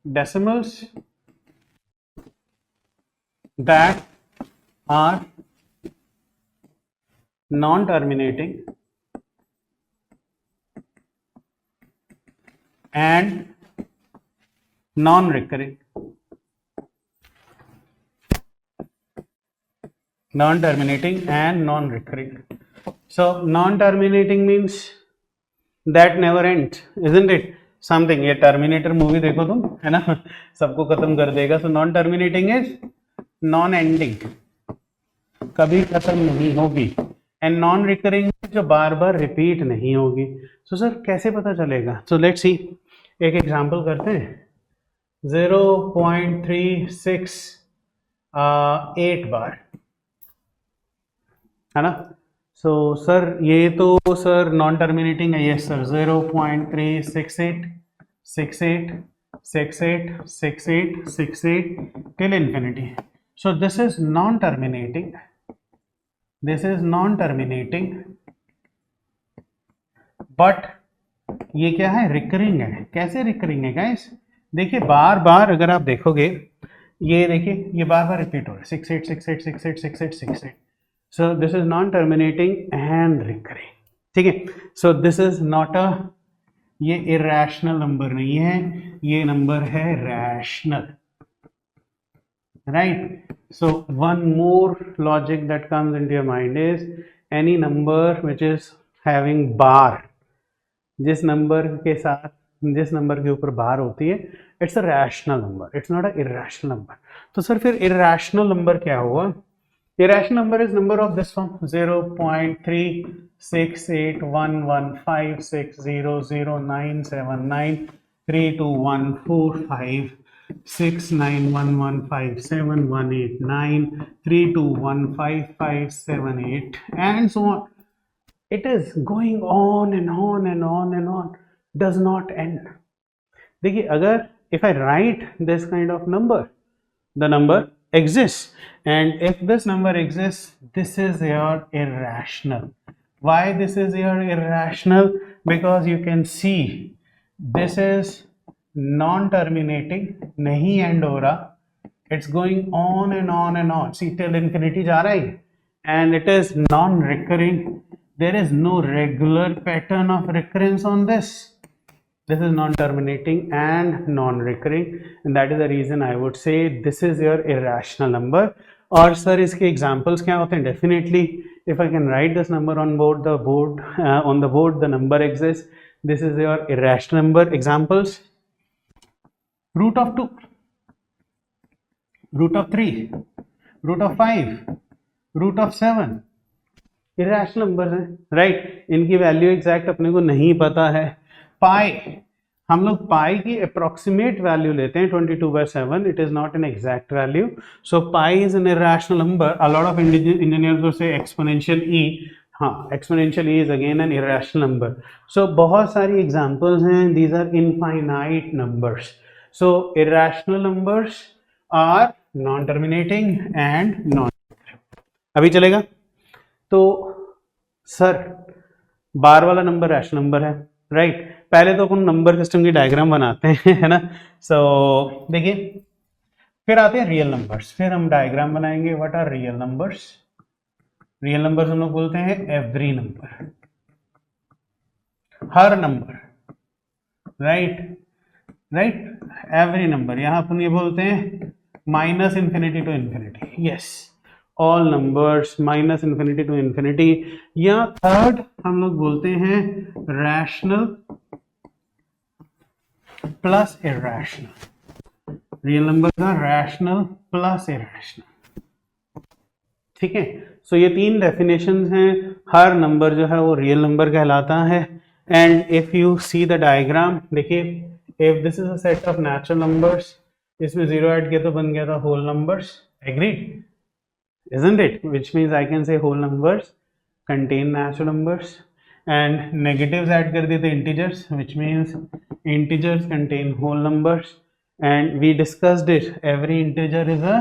decimals that are non-terminating and non-recurring. Non-terminating and non-recurring. So non-terminating means that never ends, isn't it? Something, ये टर्मिनेटर मूवी देखो तुम, है ना, सबको खत्म कर देगा. So non terminating is non ending, कभी खत्म नहीं होगी. एंड नॉन रिकरिंग, जो बार बार रिपीट नहीं होगी. सो सर कैसे पता चलेगा? सो लेट्स सी, एक एग्जांपल करते हैं. 0.368 बार, है ना. सो सर ये तो सर नॉन टर्मिनेटिंग है. Yes sir, 0.368 68 68 68 68 till infinity. So this is non-terminating. This is non-terminating. But ये क्या है? रिकरिंग है. कैसे रिकरिंग है गाइस? देखिए बार बार अगर आप देखोगे, ये देखिए ये बार बार रिपीट हो रहा है. 68 68 68 68 68. So this is non-terminating and recurring. ठीक है. So this is not a, ये irrational नंबर नहीं है, ये नंबर है rational, right? So one more logic that comes into your mind is any number which is having bar. जिस number के साथ, जिस नंबर के ऊपर बार होती है, it's a rational number, it's not a irrational number. तो सर फिर इरेशनल नंबर क्या हुआ? Irrational number is number of this form, 0.36811579321456911571893215578 and so on. It is going on and on and on and on, does not end. देखिए अगर if I write this kind of number, the number exists, and if this number exists, this is your irrational. Why this is your irrational? Because you can see this is non-terminating, नहीं end हो रहा, it's going on and on and on, see till infinity जा रहा है, and it is non-recurring. There is no regular pattern of recurrence on this. This is non-terminating and non-recurring, and that is the reason I would say this is your irrational number. और sir इसके examples क्या होते हैं? Definitely, if I can write this number on the board, the number exists. This is your irrational number. Examples: root of 2, root of 3, root of 5, root of 7. irrational numbers हैं, right? इनकी value exact अपने को नहीं पता है. पाई, हम लोग पाई की अप्रोक्सीमेट वैल्यू लेते हैं 22/7. It is not an exact value. So pi is an irrational number. A lot of engineers से एक्सपोनेंशियल ई, हाँ exponential e is again an irrational number. So बहुत सारी एग्जांपल्स हैं. These are infinite numbers. So irrational numbers are non terminating and non. अभी चलेगा? तो sir bar वाला number rational number है, राइट? पहले तो अपन नंबर सिस्टम की डायग्राम बनाते हैं, है ना? सो देखिए, फिर आते हैं रियल नंबर्स, फिर हम डायग्राम बनाएंगे। What are real numbers? Real numbers हम लोग बोलते हैं एवरी नंबर, हर number, right? Right, every number. यहां अपन ये बोलते हैं minus infinity to infinity, yes, all numbers minus infinity to infinity. या थर्ड हम लोग बोलते हैं rational plus irrational. Real number का रैशनल प्लस इरैशनल, ठीक है? सो ये तीन डेफिनेशंस हैं। हर नंबर जो है वो रियल नंबर कहलाता है। And if you see the diagram, देखिए, if this is a set of natural numbers, इसमें जीरो ऐड किया तो बन गया था whole numbers, agreed, isn't it? Which means I can say whole numbers contain natural numbers, and negatives add कर दिए थे integers, which means integers contain whole numbers, and we discussed it, every integer is a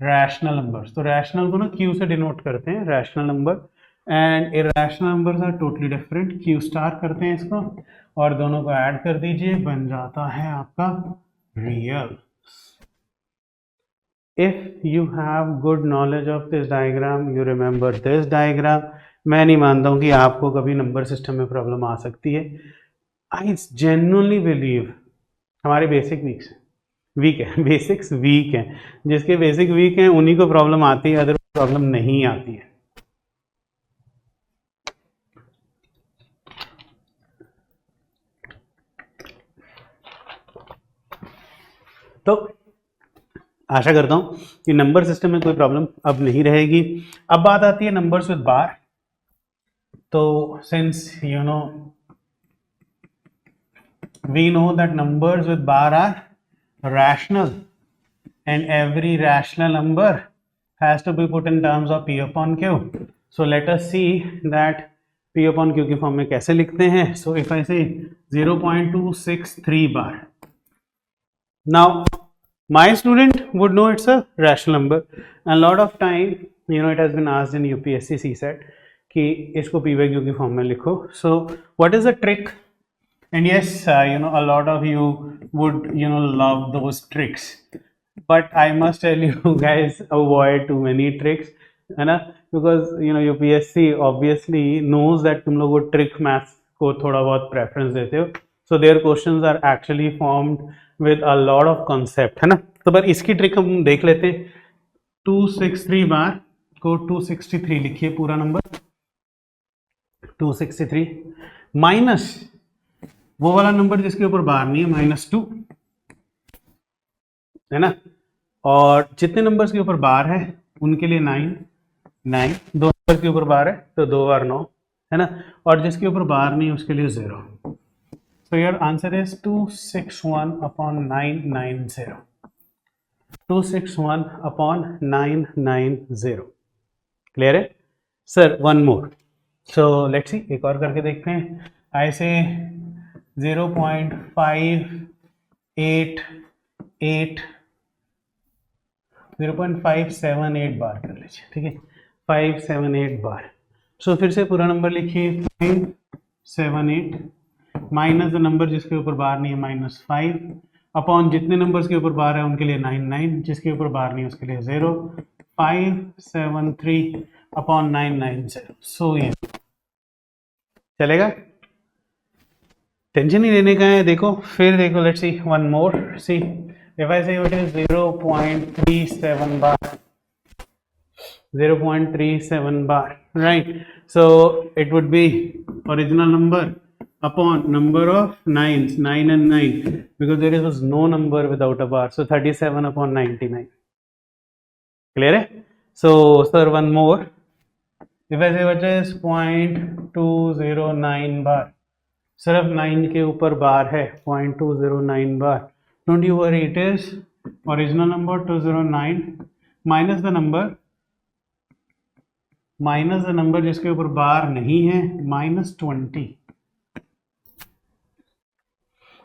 rational numbers। तो rational को ना q से denote करते हैं, rational number, and irrational numbers are totally different, q star करते हैं इसको, और दोनों को ऐड कर दीजिए, बन जाता है आपका real। If you have good knowledge of this diagram, you remember this diagram। मैं नहीं मानता हूँ कि आपको कभी नंबर सिस्टम में प्रॉब्लम आ सकती है। I genuinely believe हमारे बेसिक वीक है, बेसिक्स वीक हैं, जिसके बेसिक वीक हैं उन्हीं को प्रॉब्लम आती है, अदर प्रॉब्लम नहीं आती है। तो आशा करता हूं कि नंबर सिस्टम में कोई प्रॉब्लम अब नहीं रहेगी। अब बात आती है नंबर्स विद बार। तो since you know we know that numbers with bar are rational and every rational number has to be put in terms of p upon q। so let us see that p upon q की form में कैसे लिखते हैं। so if I say 0.263 bar, now my student would know it's a rational number, and lot of time it has been asked in UPSC CSET कि इसको p by q की form में लिखो। so what is the trick? And yes, a lot of you would love those tricks, but I must tell you guys, avoid too many tricks, है ना? because UPSC obviously knows that तुम लोग वो trick maths को थोड़ा बहुत preference देते हो, so their questions are actually formed with a lot of concept, है ना? तो पर इसकी ट्रिक हम देख लेते हैं। 263 बार को 263 लिखिए, पूरा नंबर 263 माइनस वो वाला नंबर जिसके ऊपर बार नहीं है, -2, है ना? और जितने नंबर्स के ऊपर बार है उनके लिए 9 9, दो नंबर के ऊपर बार है तो 2 और 9, है ना? और जिसके ऊपर बार नहीं है उसके लिए 0। So your answer is 261 upon 990, 261 upon 990। Clear है sir? One more, so let's see, एक और करके देखते हैं। ऐसे 0.578 बार कर लीजिए, ठीक है? 578 बार। सो फिर से पूरा नंबर लिखिए, 578 माइनस द नंबर जिसके ऊपर बार नहीं है -5 अपॉन जितने नंबर्स के ऊपर बार है उनके लिए 9 जिसके ऊपर बार नहीं है उसके लिए 0, 573 अपॉन 990। सो ये चलेगा, टेंशन ही लेने का है। देखो फिर देखो, let's see one more, see if I say it is 0.37 bar, 0.37 bar, right? So it would be original number upon number of 9s, 9 and 9, because there was no number without a bar, so 37 upon 99। clear है? so sir one more, if I say what is 0.209 bar, सिर्फ 9 के ऊपर bar है, 0.209 bar, don't you worry, it is original number 209 minus the number जिसके ऊपर बार नहीं है -20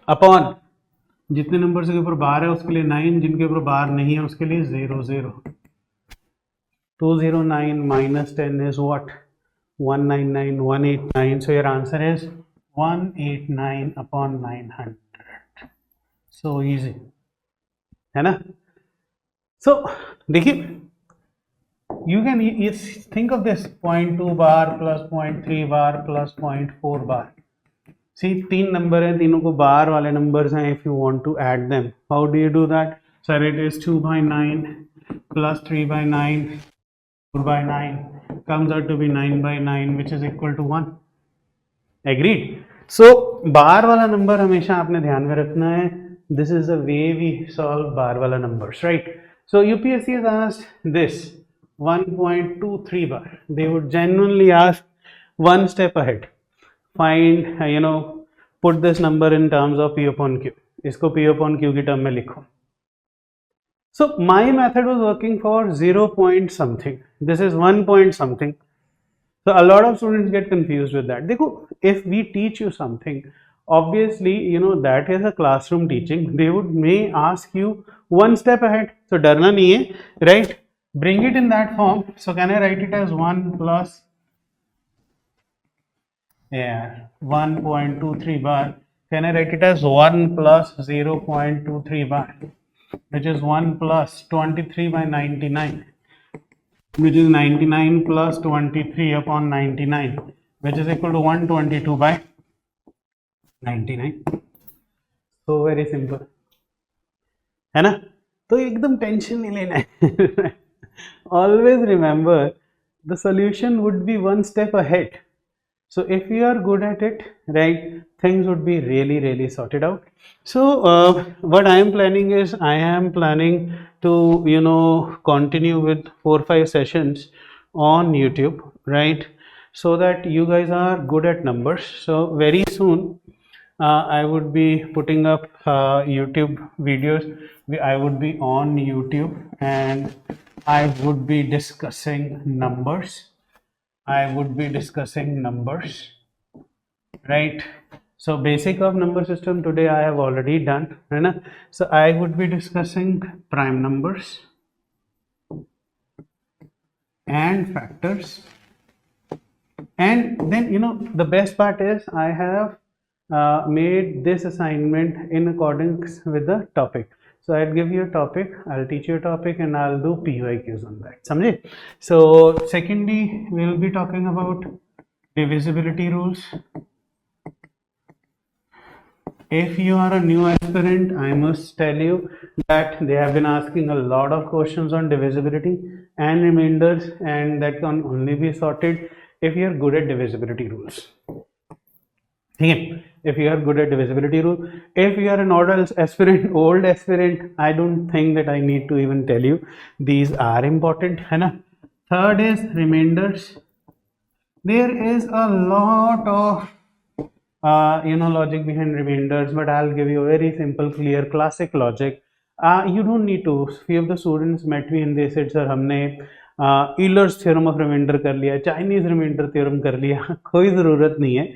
upon जितने नंबर के ऊपर बार है उसके लिए 9, जिनके ऊपर बार नहीं है उसके लिए 0 0। 209 minus 10 is what? 199, 189. So your answer is 189 upon 900. So easy, है ना? So देखिए, you can think of this 0.2 bar plus 0.3 bar plus 0.4 bar. See, तीन नंबर हैं, तीनों को बार वाले नंबर्स हैं. If you want to add them, how do you do that? So it is 2 by 9 plus 3 by 9 4 by 9 comes out to be 9 by 9, which is equal to 1. Agreed? So बार वाला number हमेशा आपने ध्यान में रखना है. This is the way we solve बार वाला numbers, right? So UPSC has asked this 1.23 bar. They would genuinely ask one step ahead. Find, put this number in terms of P upon Q. इसको P upon Q की term में लिखो. So my method was working for 0 point something. This is 1 point something. So a lot of students get confused with that. देखो, if we teach you something, obviously that is a classroom teaching. They may ask you one step ahead. So डरना नहीं है, right? Bring it in that form. So can I write it as 1 plus 1.23 bar? Can I write it as 1 plus 0.23 bar, which is 1 plus 23 by 99, which is 99 plus 23 upon 99, which is equal to 122 by 99. So very simple, है ना? तो एकदम tension नहीं लेना है. Always remember, the solution would be one step ahead. So if you are good at it, right, things would be really, really sorted out. So what I am planning is, I am planning to, continue with 4-5 sessions on YouTube, right, so that you guys are good at numbers. So very soon I would be putting up YouTube videos. I would be on YouTube and I would be discussing numbers. Right? So basic of number system today I have already done, है ना? So I would be discussing prime numbers and factors, and then the best part is I have made this assignment in accordance with the topic. So I'll give you a topic, I'll teach you a topic, and I'll do PYQs on that. समझे? So secondly, we'll be talking about divisibility rules. If you are a new aspirant, I must tell you that they have been asking a lot of questions on divisibility and remainders, and that can only be sorted if you are good at divisibility rules. If you are good at divisibility rule. If you are an old aspirant, I don't think that I need to even tell you. These are important, है ना? Third is remainders. There is a lot of logic behind remainders, but I'll give you a very simple, clear, classic logic. You don't need to. Few of the students met me and they said, sir, हमने Euler's theorem of remainder कर लिया, Chinese remainder theorem कर लिया. कोई ज़रूरत नहीं है.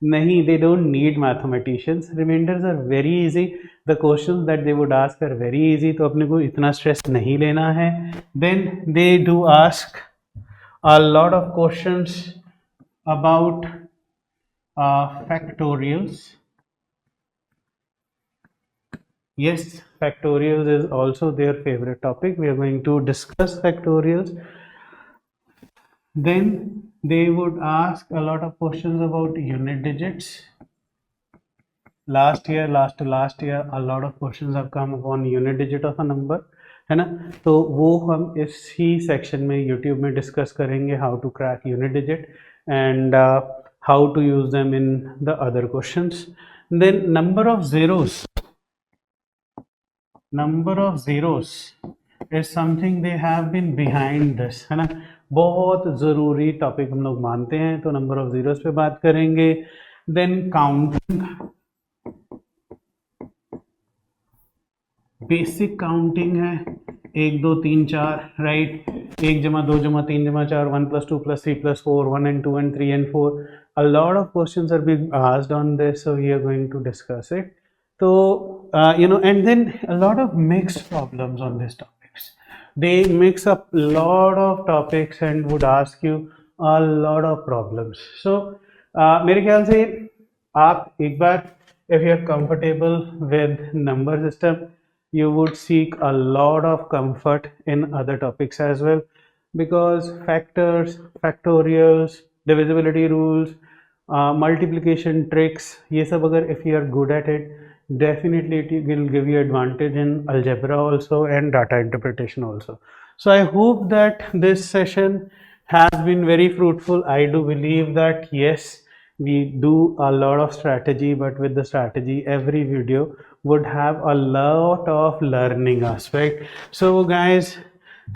नहीं, they don't need mathematicians. Remainders are very easy. The questions that they would ask are very easy, तो अपने को इतना stress नहीं लेना है. Then they do ask a lot of questions about factorials. Yes, factorials is also their favorite topic. We are going to discuss factorials. Then they would ask a lot of questions about unit digits. Last year, a lot of questions have come upon unit digit of a number, है ना? तो वो हम इसी section में YouTube में discuss करेंगे, how to crack unit digit and how to use them in the other questions. Then number of zeros is something they have been behind this, है ना? बहुत ज़रूरी टॉपिक हम लोग मानते हैं, तो नंबर ऑफ जीरोस पे बात करेंगे. देन काउंटिंग, बेसिक काउंटिंग है 1 2 3 4, राइट? 1 जमा 2 जमा 3 जमा 4, 1 + 2 + 3 + 4, 1 and 2 and 3 and 4. A lot of questions are being asked on this, so we are going to discuss it. So and then a lot of mixed problems on these topics. they mix up lot of topics and would ask you a lot of problems. So मेरे ख्याल से आप एक बार, if you are comfortable with number system, you would seek a lot of comfort in other topics as well, because factors, factorials, divisibility rules, multiplication tricks, ये सब अगर if you are good at it, definitely it will give you advantage in algebra also and data interpretation also. So I hope that this session has been very fruitful. I do believe that yes, we do a lot of strategy, but with the strategy every video would have a lot of learning aspect. So guys,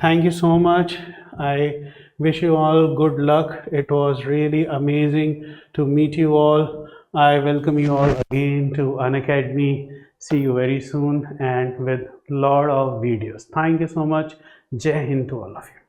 thank you so much. I wish you all good luck. It was really amazing to meet you all. I welcome you all again to Unacademy. See you very soon and with lot of videos. Thank you so much. Jai Hind to all of you.